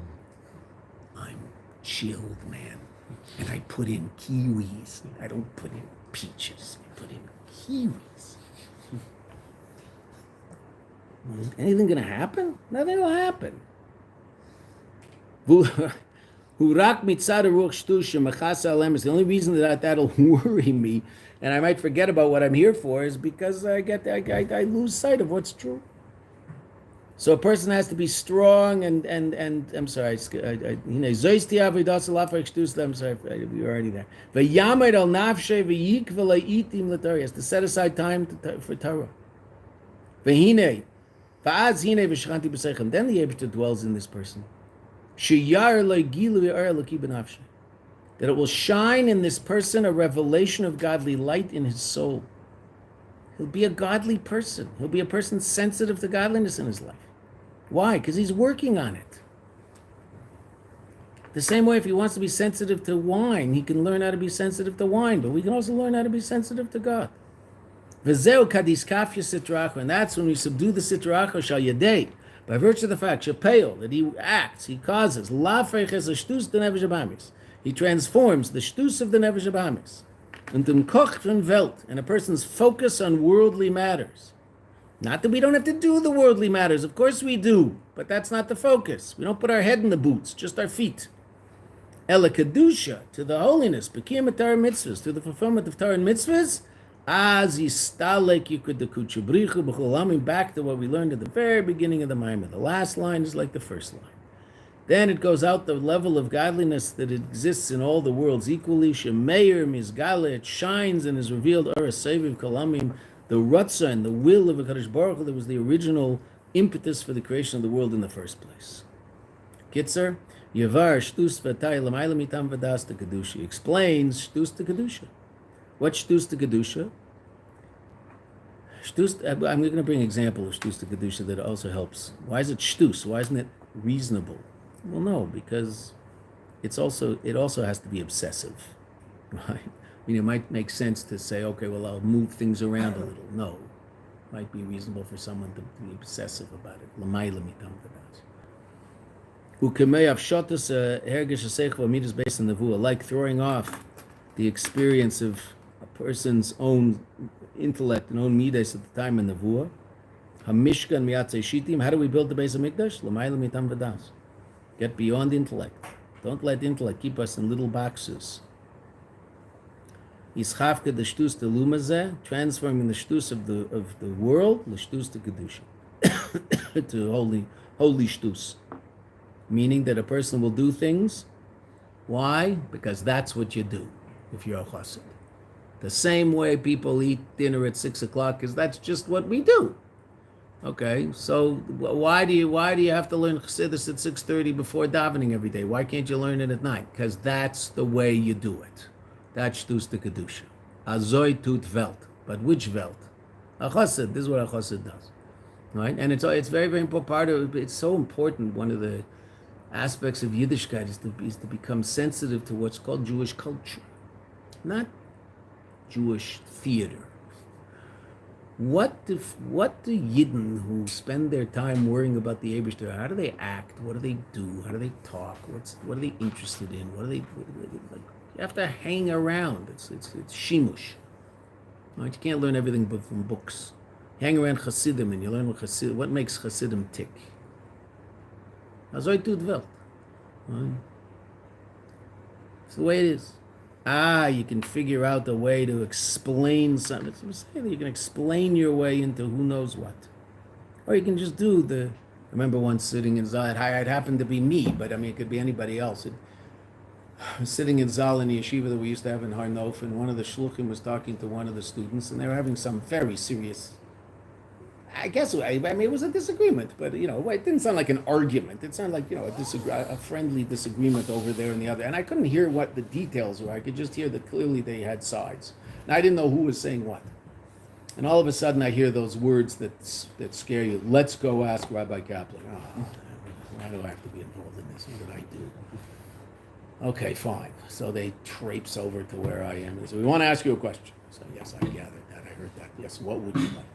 I'm chilled, man. And I put in kiwis. I don't put in peaches. I put in kiwis. Anything going to happen? Nothing will happen. The only reason that'll worry me and I might forget about what I'm here for is because I lose sight of what's true. So a person has to be strong and I'm sorry, I'm sorry, we're already there. He has to set aside time for Torah. Then the Eibishter dwells in this person. That it will shine in this person a revelation of godly light in his soul. He'll be a godly person. He'll be a person sensitive to godliness in his life. Why? Because he's working on it. The same way if he wants to be sensitive to wine, he can learn how to be sensitive to wine, but we can also learn how to be sensitive to God. And that's when we subdue the Sitra Achra shal yadei, by virtue of the fact, that he acts, he causes, he transforms the shtus of the nefesh abamis into Koch von Welt, and a person's focus on worldly matters. Not that we don't have to do the worldly matters, of course we do, but that's not the focus. We don't put our head in the boots, just our feet. Ela kedusha, to the holiness, bekiyam Torah mitzvahs, to the fulfillment of Torah and mitzvahs, az yistalek yikudakuchu brichu b'cholamim, back to what we learned at the very beginning of the Maamer. The last line is like the first line. Then it goes out the level of godliness that exists in all the worlds equally. Shemeir mizgale, it shines and is revealed. Ora seviv kolamim, the rutzah and the will of HaKadosh Baruch Hu that was the original impetus for the creation of the world in the first place. Kitzer, Yavar shtus v'tay l'mayla mitam v'das to kedusha. Explains shtus to kedusha. What's shtus to kedusha? I'm going to bring an example of shtus to kedusha that also helps. Why is it shtus? Why isn't it reasonable? Well, no, because it also has to be obsessive, right? I mean, it might make sense to say, okay, well, I'll move things around a little. No, it might be reasonable for someone to be obsessive about it. Like throwing off the experience of a person's own intellect and own midas at the time in Nevuah. Hamishkan miyatzei shitim. How do we build the Beis Hamikdash? L'mayla mitam v'das. Get beyond intellect. Don't let intellect keep us in little boxes. Yischavke the shtus to lumazeh, transforming the shtus of the world, the shtus to kedusha, to holy shtus, meaning that a person will do things. Why? Because that's what you do if you're a chassid. The same way people eat dinner at 6 o'clock is that's just what we do. Okay, so why do you have to learn Chassidus at 6:30 before davening every day? Why can't you learn it at night? Because that's the way you do it. That's shtus de kedusha. Azoi tut welt. But which welt? A chassid. This is what a chassid does, right? And it's very, very important part of it. It's so important. One of the aspects of Yiddishkeit is to become sensitive to what's called Jewish culture, not Jewish theater. What do Yidden who spend their time worrying about the Eibishter, how do they act? What do they do? How do they talk? What are they interested in? What are they like? You have to hang around. It's shimush. Right? You can't learn everything from books. Hang around Chassidim and you learn what makes Chassidim tick. Azoi tut welt. It's the way it is. You can figure out the way to explain something. You can explain your way into who knows what. Or you can just do I remember once sitting in Zal, it happened to be me, but I mean, it could be anybody else. I was sitting in Zal in the yeshiva that we used to have in Har Nof, and one of the shluchim was talking to one of the students, and they were having some very serious, I mean, it was a disagreement, but, it didn't sound like an argument. It sounded like, a friendly disagreement over there and the other. And I couldn't hear what the details were. I could just hear that clearly they had sides. And I didn't know who was saying what. And all of a sudden I hear those words that scare you. Let's go ask Rabbi Kaplan. Why do I have to be involved in this? What did I do? Okay, fine. So they traipse over to where I am. And say, we want to ask you a question. So yes, I gathered that. I heard that. Yes, what would you like?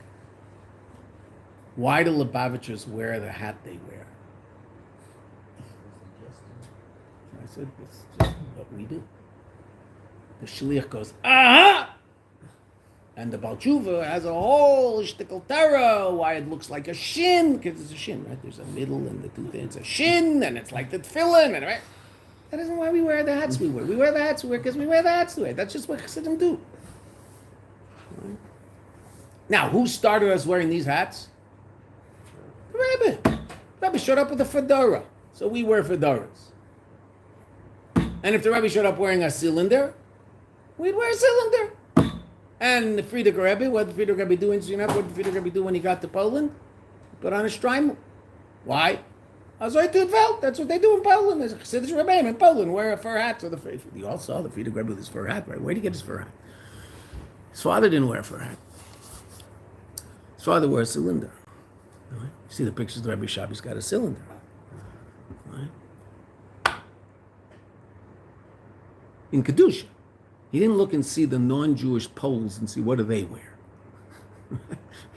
Why do Lubavitchers wear the hat they wear? I said, it's just what we do. The shliach goes, aha! And the Baal Tshuva has a whole shtickle Torah, why it looks like a shin, because it's a shin, right? There's a middle and the two things, it's a shin, and it's like the tefillin, and right? That isn't why we wear the hats we wear. We wear the hats we wear because we wear the hats we wear. That's just what Chassidim do. Right? Now, who started us wearing these hats? Rebbe. Rebbe showed up with a fedora, so we wear fedoras. And if the Rebbe showed up wearing a cylinder, we'd wear a cylinder. And the Friedrich Rebbe, what did Friedrich Rebbe do in Sinai? What did Friedrich Rebbe do when he got to Poland? Put on a shtreimel. Why? Azoi tut welt. That's what they do in Poland. There's a Chassidus Rebbe in Poland wear a fur hat. So you all saw the Friedrich Rebbe with his fur hat, right? Where did he get his fur hat? His father didn't wear a fur hat. His father wore a cylinder. Right? You see the pictures of the Rebbe shop, he's got a cylinder. Right? In Kedusha, he didn't look and see the non-Jewish Poles and see what do they wear.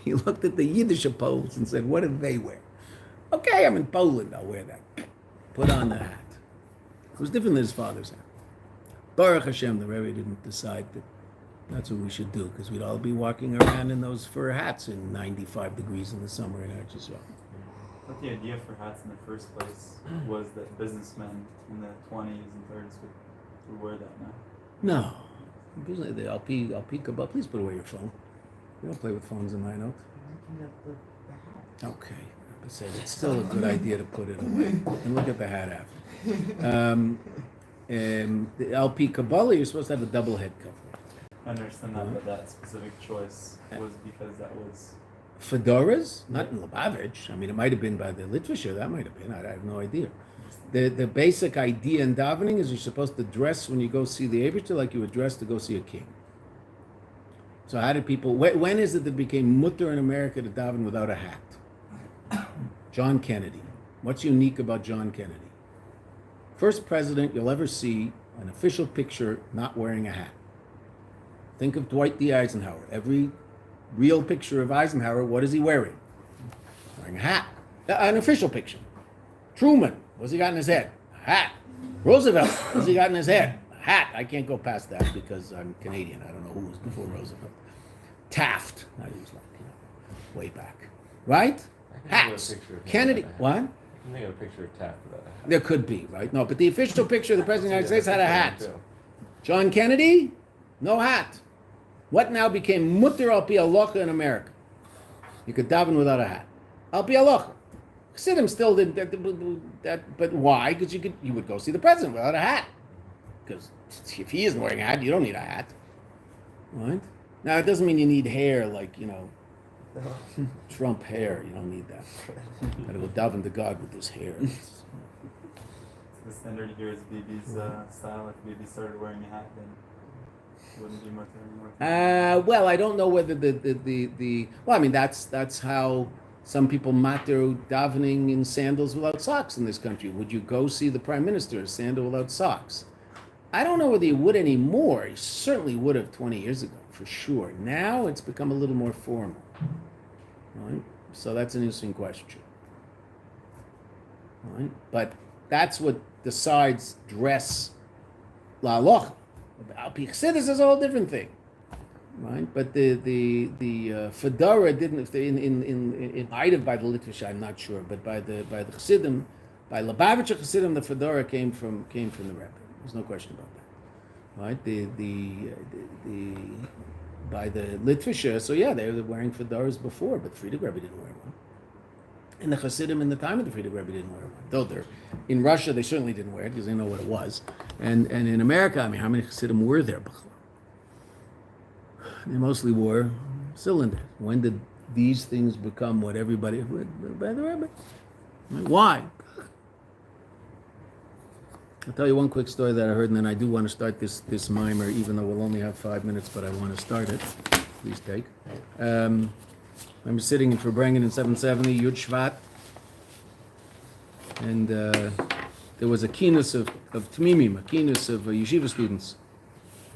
He looked at the Yiddish Poles and said, what do they wear? Okay, I'm in Poland, I'll wear that. Put on the hat. It was different than his father's hat. Baruch Hashem, the Rebbe didn't decide that that's what we should do, because we'd all be walking around in those fur hats in 95 degrees in the summer in Eretz Yisrael. But the idea for hats in the first place was that businessmen in the 20s and 30s would wear that now. No. Usually the LP Chabad, please put away your phone. We don't play with phones in Mayanot. Okay. I said it's still a good idea to put it away. And look at the hat after. The LP Kabbalah, you're supposed to have a double head cover. I understand that, but that specific choice was because that was... Fedoras? Not in Lubavitch. I mean, it might have been by the Literature. That might have been. I have no idea. The basic idea in davening is you're supposed to dress when you go see the Eibishter like you would dress to go see a king. So how did people... When is it that it became mutter in America to daven without a hat? John Kennedy. What's unique about John Kennedy? First president you'll ever see an official picture not wearing a hat. Think of Dwight D. Eisenhower. Every real picture of Eisenhower, what is he wearing? Wearing a hat. An official picture. Truman. What's he got in his head? A hat. Roosevelt. What's he got in his head? A hat. I can't go past that because I'm Canadian. I don't know who was before Roosevelt. Taft. I was like, way back. Right? Hats. Kennedy. What? I think I got a picture of Taft without a hat. There could be, right? No, but the official picture of the President of the United States had a hat. John Kennedy, no hat. What now became mutter al pi halacha in America? You could daven without a hat. Al pi halacha. Chassidim still did that, but why? Because you would go see the president without a hat. Because if he isn't wearing a hat, you don't need a hat. Right? Now, it doesn't mean you need hair like, Trump hair. You don't need that. Gotta go daven to God with this hair. The standard here is BB's style. If BB started wearing a hat, then it wouldn't be much anymore. Well, I don't know whether well, I mean, that's how some people matter davening in sandals without socks in this country. Would you go see the prime minister in sandal without socks? I don't know whether he would anymore. He certainly would have 20 years ago, for sure. Now it's become a little more formal. Right? So that's an interesting question. Right? But that's what decides dress la halacha. Chassidus is a whole different thing. Right? But the fedora didn't in might have by the Litvish, I'm not sure, but by the Chassidim, by Lubavitcher Chassidim, the fedora came from the Rebbe. There's no question about that. Right? By the Litvisher, so yeah, they were wearing fedoras before, but Friedrich Rebbe didn't wear one. And the Chassidim in the time of the Friedrich Rebbe didn't wear one. Though in Russia, they certainly didn't wear it because they know what it was. And in America, I mean, how many Chassidim were there? They mostly wore cylinders. When did these things become what everybody by the Rebbe? Why? I'll tell you one quick story that I heard, and then I do want to start this Maamer, even though we'll only have 5 minutes, but I want to start it. Please take. I'm sitting in Farbrengen in 770, Yud Shvat, and there was a keynote of Tmimim, a keynote of yeshiva students.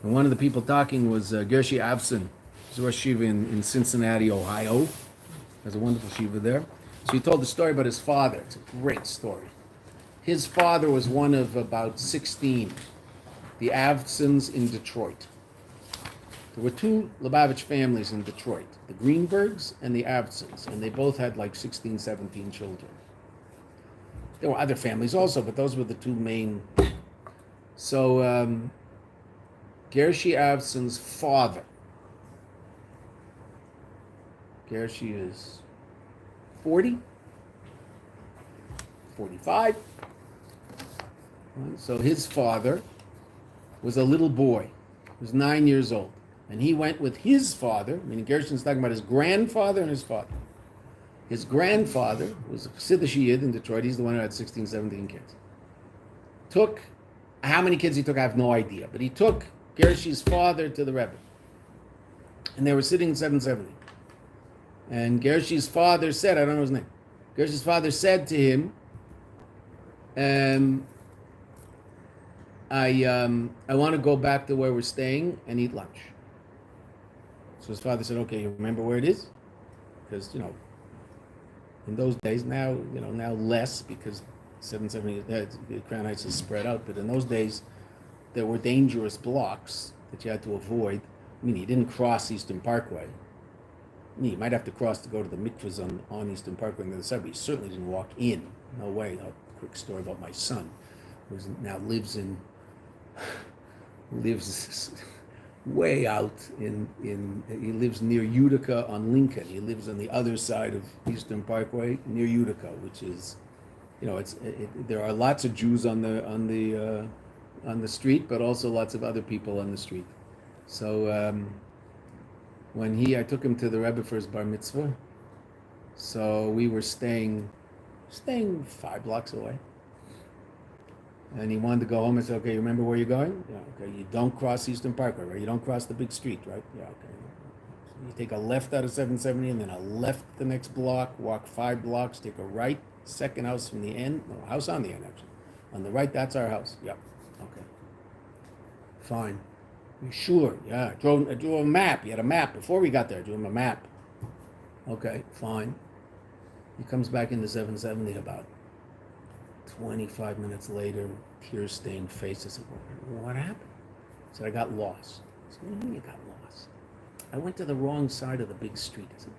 And one of the people talking was Gershi Avson. He's a Rosh Yeshiva in Cincinnati, Ohio. Has a wonderful yeshiva there. So he told the story about his father. It's a great story. His father was one of about 16, the Avsons in Detroit. There were two Lubavitch families in Detroit, the Greenbergs and the Avsons, and they both had like 16, 17 children. There were other families also, but those were the two main. So Gershi Avson's father, Gershi is 40, 45. So his father was a little boy. He was 9 years old. And he went with his father, meaning Gershon's talking about his grandfather and his father. His grandfather was a Chassidish Yid in Detroit. He's the one who had 16, 17 kids. How many kids he took, I have no idea. But he took Gershi's father to the Rebbe. And they were sitting in 770. And Gershi's father said, I don't know his name. Gershi's father said to him, I want to go back to where we're staying and eat lunch. So his father said, okay, you remember where it is? Because, in those days, now less because 770, Crown Heights is spread out, but in those days, there were dangerous blocks that you had to avoid. I mean, you didn't cross Eastern Parkway. I mean, you might have to cross to go to the mikvahs on Eastern Parkway on the other side, but you certainly didn't walk in. No way. A quick story about my son, who now lives way out he lives near Utica on Lincoln. He lives on the other side of Eastern Parkway near Utica, which is, there are lots of Jews on the street, but also lots of other people on the street. So when I took him to the Rebbe for his bar mitzvah, so we were staying 5 blocks away. And he wanted to go home. I said, okay, you remember where you're going? Yeah, okay. You don't cross Eastern Parkway, right? You don't cross the big street, right? Yeah, okay. So you take a left out of 770 and then a left the next block, walk 5 blocks, take a right, second house from the end. No, house on the end, actually. On the right, that's our house. Yep. Okay. Fine. You sure? Yeah. I drew a map. He had a map. Before we got there, I drew him a map. Okay, fine. He comes back into 770 about 25 minutes later, tear-stained face. I said, what happened? He said, I got lost. I said, what do you mean you got lost? I went to the wrong side of the big street. I said,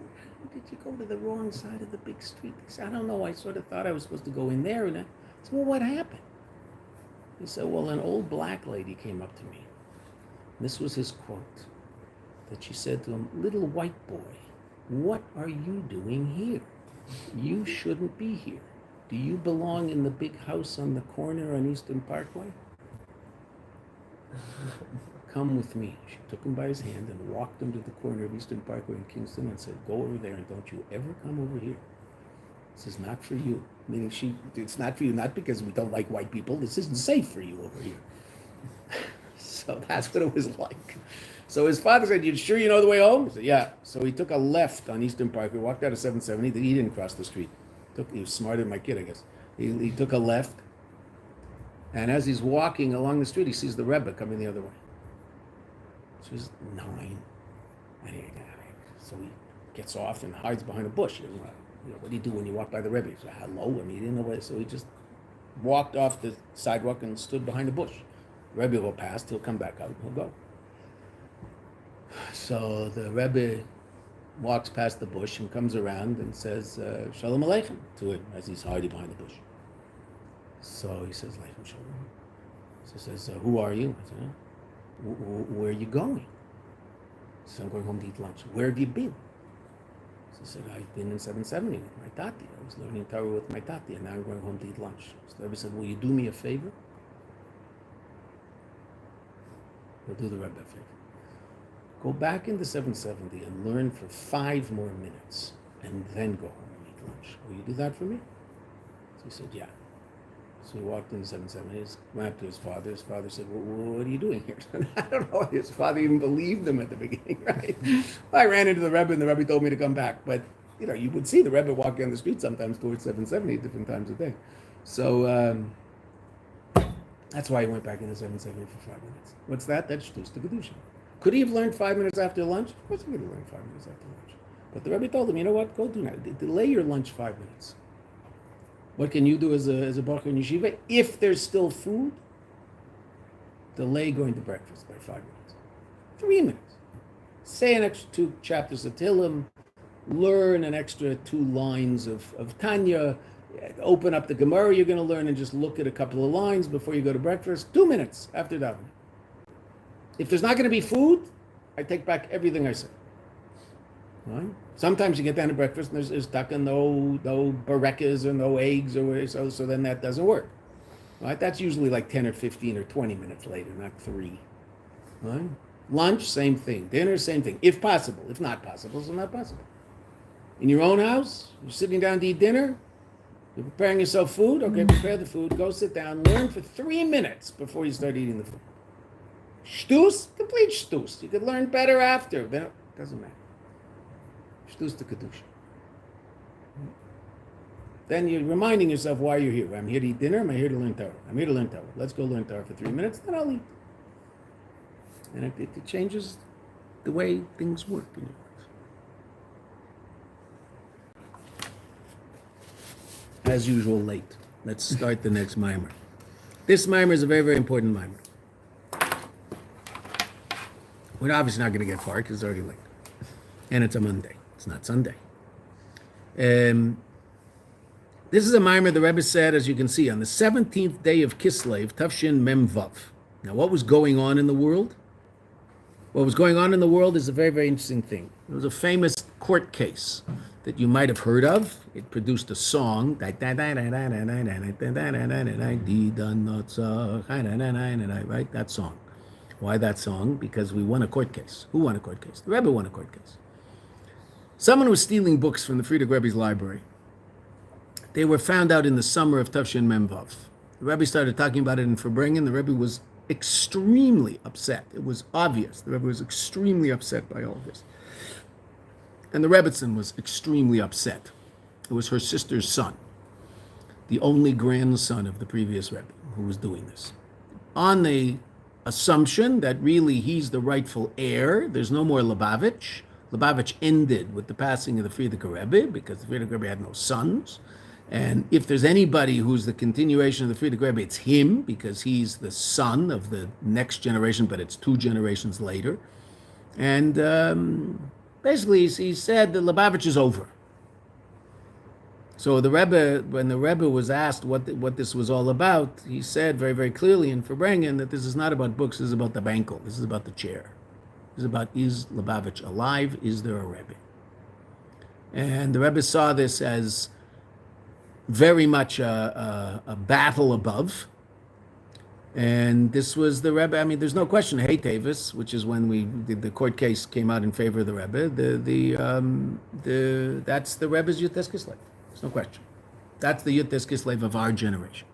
how did you go to the wrong side of the big street? He said, I don't know. I sort of thought I was supposed to go in there. And I said, well, what happened? He said, well, an old black lady came up to me. This was his quote, that she said to him, little white boy, what are you doing here? You shouldn't be here. Do you belong in the big house on the corner on Eastern Parkway? Come with me. She took him by his hand and walked him to the corner of Eastern Parkway in Kingston and said, go over there and don't you ever come over here. This is not for you. Meaning it's not for you, not because we don't like white people. This isn't safe for you over here. So that's what it was like. So his father said, you sure you know the way home? He said, yeah. So he took a left on Eastern Parkway, walked out of 770. He didn't cross the street. He was smarter than my kid, I guess. He took a left. And as he's walking along the street, he sees the Rebbe coming the other way. So he's 9. So he gets off and hides behind a bush. He doesn't want to, what do you do when you walk by the Rebbe? He said, hello. I mean, he didn't know what. So he just walked off the sidewalk and stood behind a bush. The Rebbe will pass. He'll come back out. He'll go. So the Rebbe walks past the bush and comes around and says, Shalom Aleichem to him as he's hiding behind the bush. So he says, Aleichem Shalom. So he says, who are you? I said, where are you going? He said, I'm going home to eat lunch. Where have you been? So he said, I've been in 770 with my tati. I was learning Torah with my tati, and now I'm going home to eat lunch. So the Rebbe said, will you do me a favor? He'll do the Rebbe a favor. Go back into 770 and learn for 5 more minutes, and then go home and eat lunch. Will you do that for me? So he said, yeah. So he walked into 770, he went up to his father. His father said, well, what are you doing here? I don't know. His father even believed him at the beginning, right? I ran into the Rebbe, and the Rebbe told me to come back. But, you would see the Rebbe walking on the street sometimes towards 770 at different times a day. So that's why he went back into 770 for 5 minutes. What's that? That's shtus to Kedusha. Could he have learned 5 minutes after lunch? Of course he could have learned 5 minutes after lunch. But the Rebbe told him, you know what? Go do that. Delay your lunch 5 minutes. What can you do as a baruch in yeshiva? If there's still food, delay going to breakfast by 5 minutes. 3 minutes. Say an extra 2 chapters of Tehillim, learn an extra 2 lines of Tanya, open up the Gemara you're going to learn and just look at a couple of lines before you go to breakfast. 2 minutes after davening. If there's not going to be food, I take back everything I said. Right? Sometimes you get down to breakfast and there's no barekas or no eggs or whatever, so then that doesn't work. Right? That's usually like 10 or 15 or 20 minutes later, not 3. Right? Lunch, same thing. Dinner, same thing. If possible. If not possible, it's not possible. In your own house, you're sitting down to eat dinner, you're preparing yourself food, okay, prepare the food, go sit down, learn for 3 minutes before you start eating the food. Shtus, complete shtus. You could learn better after. Then it doesn't matter. Shtus to Kedusha. Then you're reminding yourself why you're here. I'm here to eat dinner. I'm here to learn Torah. I'm here to learn Torah. Let's go learn Torah for 3 minutes. Then I'll eat. And it changes the way things work in your life. As usual, late. Let's start the next Maamer. This Maamer is a very, very important Maamer. We're obviously not going to get far because it's already late. And it's a Monday. It's not Sunday. This is a Maamer the Rebbe said, as you can see, on the 17th day of Kislev, Tafshin Mem Vav. Now, what was going on in the world? What was going on in the world is a very, very interesting thing. There was a famous court case that you might have heard of. It produced a song. Right? That song. Why that song? Because we won a court case. Who won a court case? The Rebbe won a court case. Someone was stealing books from the Friedrich Rebbe's library. They were found out in the summer of Tafshin Mem Vav. The Rebbe started talking about it in Farbrengen. The Rebbe was extremely upset. It was obvious. The Rebbe was extremely upset by all this. And the Rebbitzin was extremely upset. It was her sister's son, the only grandson of the previous Rebbe, who was doing this. On the assumption that really he's the rightful heir, there's no more Lubavitch. Lubavitch ended with the passing of the Friedrich Rebbe because the Friedrich Rebbe had no sons. And if there's anybody who's the continuation of the Frierdiker Rebbe, it's him, because he's the son of the next generation, but it's 2 generations later. And basically, he said the Lubavitch is over. So the Rebbe, when the Rebbe was asked what this was all about, he said very, very clearly in Farbrengen that this is not about books, this is about the bankel, this is about the chair. This is about, is Lubavitch alive? Is there a Rebbe? And the Rebbe saw this as very much a battle above. And this was the Rebbe. I mean, there's no question. Hey Tavis, which is when the court case came out in favor of the Rebbe. That's the Rebbe's Yutes Kislev. There's no question. That's the Yutes Kislev of our generation.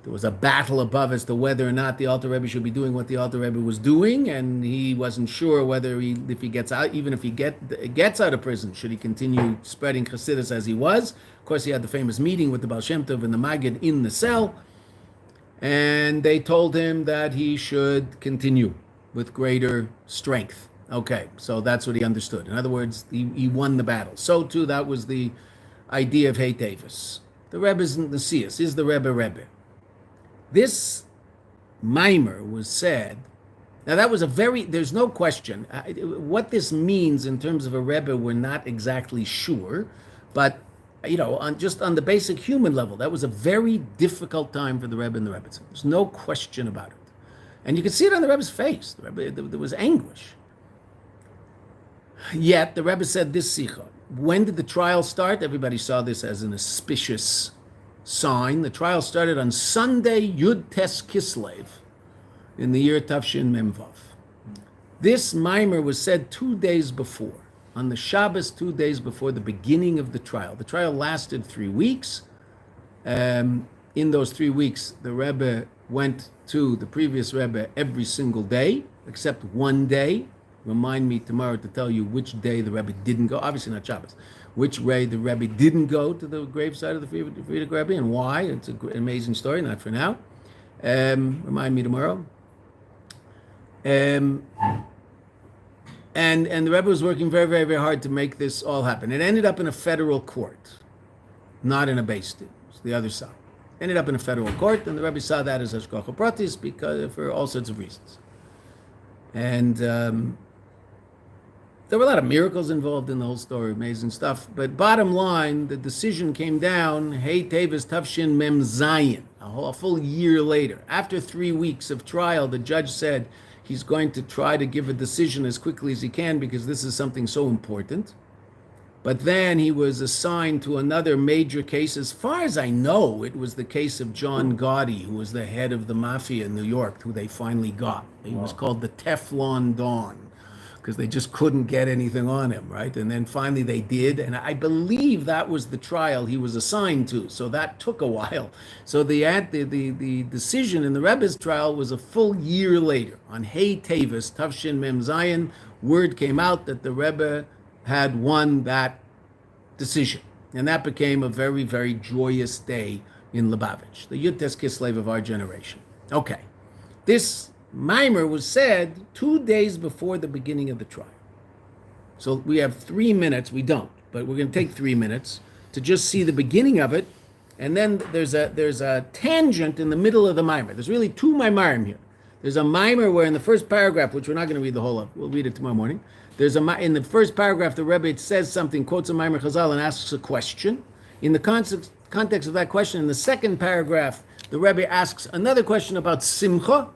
There was a battle above as to whether or not the Alter Rebbe should be doing what the Alter Rebbe was doing, and he wasn't sure whether if he gets out, even if he gets out of prison, should he continue spreading Chassidus as he was. Of course, he had the famous meeting with the Baal Shem Tov and the Maggid in the cell, and they told him that he should continue with greater strength. Okay, so that's what he understood. In other words, he won the battle. So too, that was the idea of Hey Tavis. The Rebbe isn't the Nesius, is the Rebbe. This Maamer was said. Now that was there's no question. What this means in terms of a Rebbe, we're not exactly sure, but on the basic human level, that was a very difficult time for the Rebbe and the Rebbetzin. There's no question about it. And you could see it on the Rebbe's face. There was anguish. Yet the Rebbe said this sicha. When did the trial start? Everybody saw this as an auspicious sign. The trial started on Sunday, Yud Tes Kislev, in the year Tafshin Memvav. This Maamer was said 2 days before, on the Shabbos, 2 days before the beginning of the trial. The trial lasted 3 weeks. In those 3 weeks, the Rebbe went to the previous Rebbe every single day, except one day. Remind me tomorrow to tell you which day the Rebbe didn't go. Obviously not Shabbos. Which way the Rebbe didn't go to the graveside of the Frierdiker Rebbe and why. It's an amazing story, not for now. Remind me tomorrow. And the Rebbe was working very, very, very hard to make this all happen. It ended up in a federal court, not in a Beis Din. It's the other side. Ended up in a federal court, and the Rebbe saw that as hashgacha pratis because for all sorts of reasons. And there were a lot of miracles involved in the whole story, amazing stuff. But bottom line, the decision came down, Hey Tavis Tafshin Mem Zayin, a full year later. After 3 weeks of trial, the judge said he's going to try to give a decision as quickly as he can because this is something so important. But then he was assigned to another major case. As far as I know, it was the case of John Gotti, who was the head of the mafia in New York, who they finally got. He was called the Teflon Don, because they just couldn't get anything on him, right? And then finally they did, and I believe that was the trial he was assigned to, so that took a while. So the decision in the Rebbe's trial was a full year later. On Hey Tavis, Tafshin Mem Zayin, word came out that the Rebbe had won that decision. And that became a very, very joyous day in Lubavitch, the Yutes Kislev of our generation. Okay, this Maamer was said 2 days before the beginning of the trial. So we have 3 minutes, we don't, but we're going to take 3 minutes to just see the beginning of it. And then there's a tangent in the middle of the Maamer. There's really 2 Maamerim here. There's a Maamer where in the first paragraph, which we're not going to read the whole of, we'll read it tomorrow morning. In the first paragraph, the Rebbe says something, quotes a Maamer Chazal and asks a question. In the context of that question, in the second paragraph, the Rebbe asks another question about Simcha.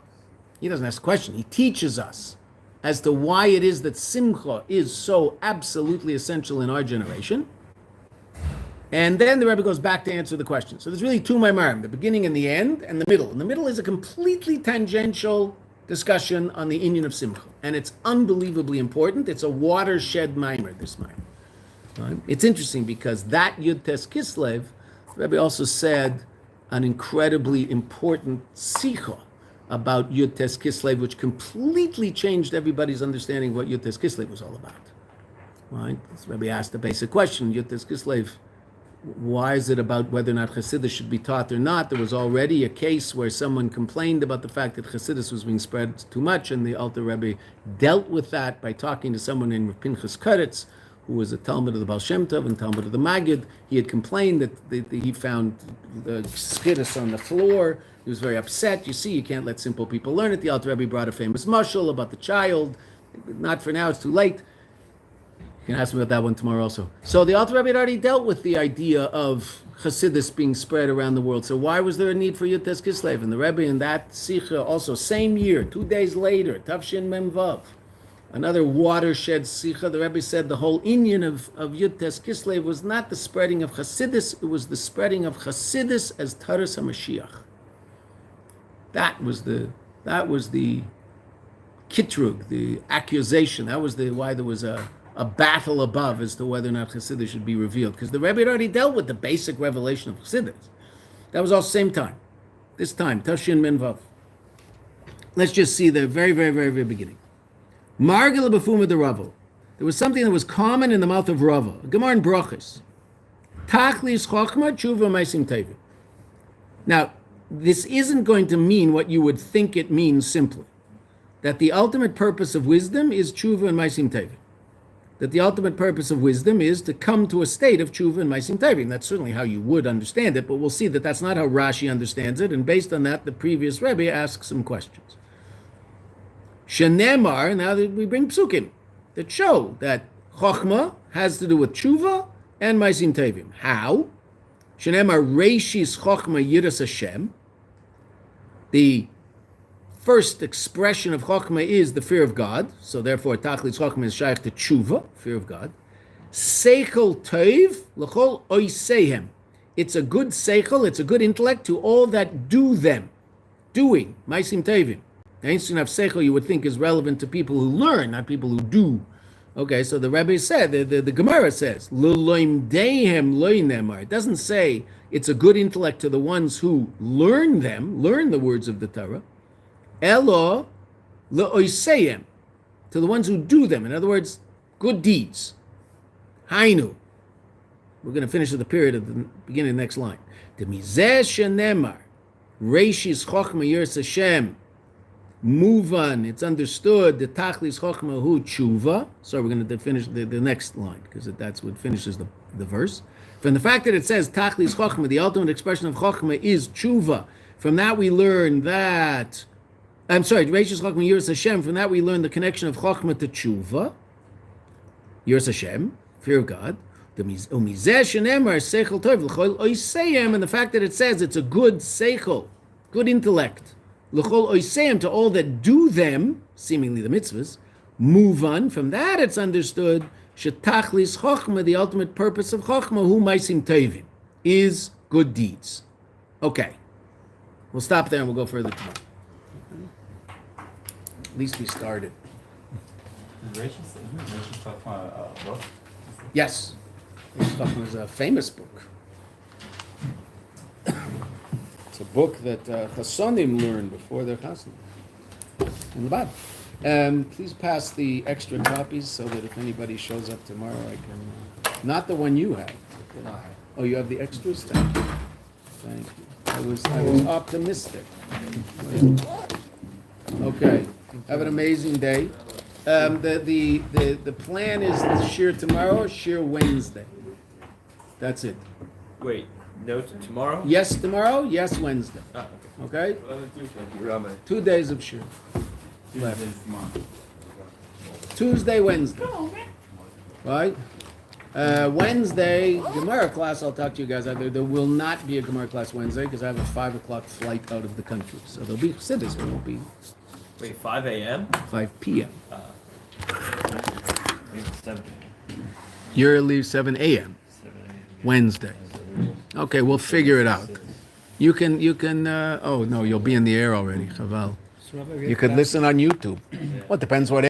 He doesn't ask a question, he teaches us as to why it is that Simcha is so absolutely essential in our generation. And then the Rebbe goes back to answer the question. So there's really 2 Maamerim, the beginning and the end, and the middle. And the middle is a completely tangential discussion on the Indian of Simcha. And it's unbelievably important. It's a watershed Maamer, this Maamer. Right? It's interesting because that Yud Tes Kislev, the Rebbe also said an incredibly important Sicha about Yud Tes Kislev, which completely changed everybody's understanding of what Yud Tes Kislev was all about. Right? So Rebbe asked the basic question, Yud Tes Kislev, why is it about whether or not Chassidus should be taught or not? There was already a case where someone complained about the fact that Chassidus was being spread too much, and the Alter Rebbe dealt with that by talking to someone named Pinchas Koretz, who was a Talmud of the Baal Shem Tov and Talmud of the Maggid. He had complained that he found the Chassidus on the floor. He was very upset. You see, you can't let simple people learn it. The Alter Rebbe brought a famous mashal about the child. Not for now, it's too late. You can ask me about that one tomorrow also. So the Alter Rebbe had already dealt with the idea of Chassidus being spread around the world. So why was there a need for Yutes Kislev? And the Rebbe in that Sikha also, same year, 2 days later, Tavshin Mem Vav, another watershed Sikha, the Rebbe said the whole inyan of Yutes Kislev was not the spreading of Chassidus, it was the spreading of Chassidus as Taras HaMashiach. That was the kitrug, the accusation. That was why there was a battle above as to whether or not Chassidus should be revealed. Because the Rebbe had already dealt with the basic revelation of Chassidus. That was all same time. This time, Tashin Min Vav. Let's just see the very, very, very, very beginning. Margila b'fuma de Ravo. There was something that was common in the mouth of Rava. Gemara in Brachos. Tachlis chochma tshuva meisim tevim. Now, this isn't going to mean what you would think it means simply. That the ultimate purpose of wisdom is tshuva and meisim tevim. That the ultimate purpose of wisdom is to come to a state of tshuva and meisim tevim. That's certainly how you would understand it, but we'll see that that's not how Rashi understands it, and based on that, the previous Rebbe asks some questions. Shenemar, now that we bring psukim that show that chokhmah has to do with tshuva and meisim tevim. How? Shenemar reishis chokhmah yiras Hashem. The first expression of chokhmah is the fear of God, so therefore tachlis chokhmah is shaykh to tshuva, fear of God. Seichel tov l'chol oisehem. It's a good seichel, it's a good intellect to all that do them, doing meisim tevim. The instant of seichel you would think is relevant to people who learn, not people who do. Okay, so the Rebbe said, the Gemara says, l'loim dehem loinemar. It doesn't say it's a good intellect to the ones who learn the words of the Torah. Elo le'oiseyem, to the ones who do them. In other words, good deeds. Hainu. We're going to finish at the period of the beginning of the next line. Demizeh shenemar, reishis chochma yiras Hashem. Move on. It's understood. The tachlis chochma hu tshuva. So we're going to finish the next line because that's what finishes the verse. From the fact that it says tachlis chochma, the ultimate expression of chochma is tshuva. From that we learn that. I'm sorry, reishis chochma yiras Hashem. From that we learn the connection of chochma to tshuva. Yiras Hashem, fear of God. And the fact that it says it's a good seichel, good intellect. L'chol oiseyim, to all that do them, seemingly the mitzvahs, move on. From that it's understood, shetachlis chochma, the ultimate purpose of chochma, hu meisim tevim, is good deeds. Okay. We'll stop there and we'll go further tomorrow. At least we started. Rachel Kaplan book? Yes. This was a famous book. It's a book that Chassanim learned before their Chassanim. In the Bad. Please pass the extra copies so that if anybody shows up tomorrow, I can... Not the one you have. Oh, you have the extras? Thank you. Thank you. I was optimistic. Okay. Have an amazing day. The plan is the shiur tomorrow, shiur Wednesday. That's it. Wait, no, tomorrow? Yes, tomorrow. Yes, Wednesday. Okay? 2 days of shiur. Tuesday, Wednesday. Right? Wednesday, Gemara class, I'll talk to you guys. There will not be a Gemara class Wednesday because I have a 5 o'clock flight out of the country. So there'll be Chassidus, but it won't be... Wait, 5 a.m.? 5 p.m. 7 You're leave 7 a.m. Wednesday. Okay, we'll figure it out. You can, oh no, you'll be in the air already, Chaval. You could listen on YouTube. Well, it depends what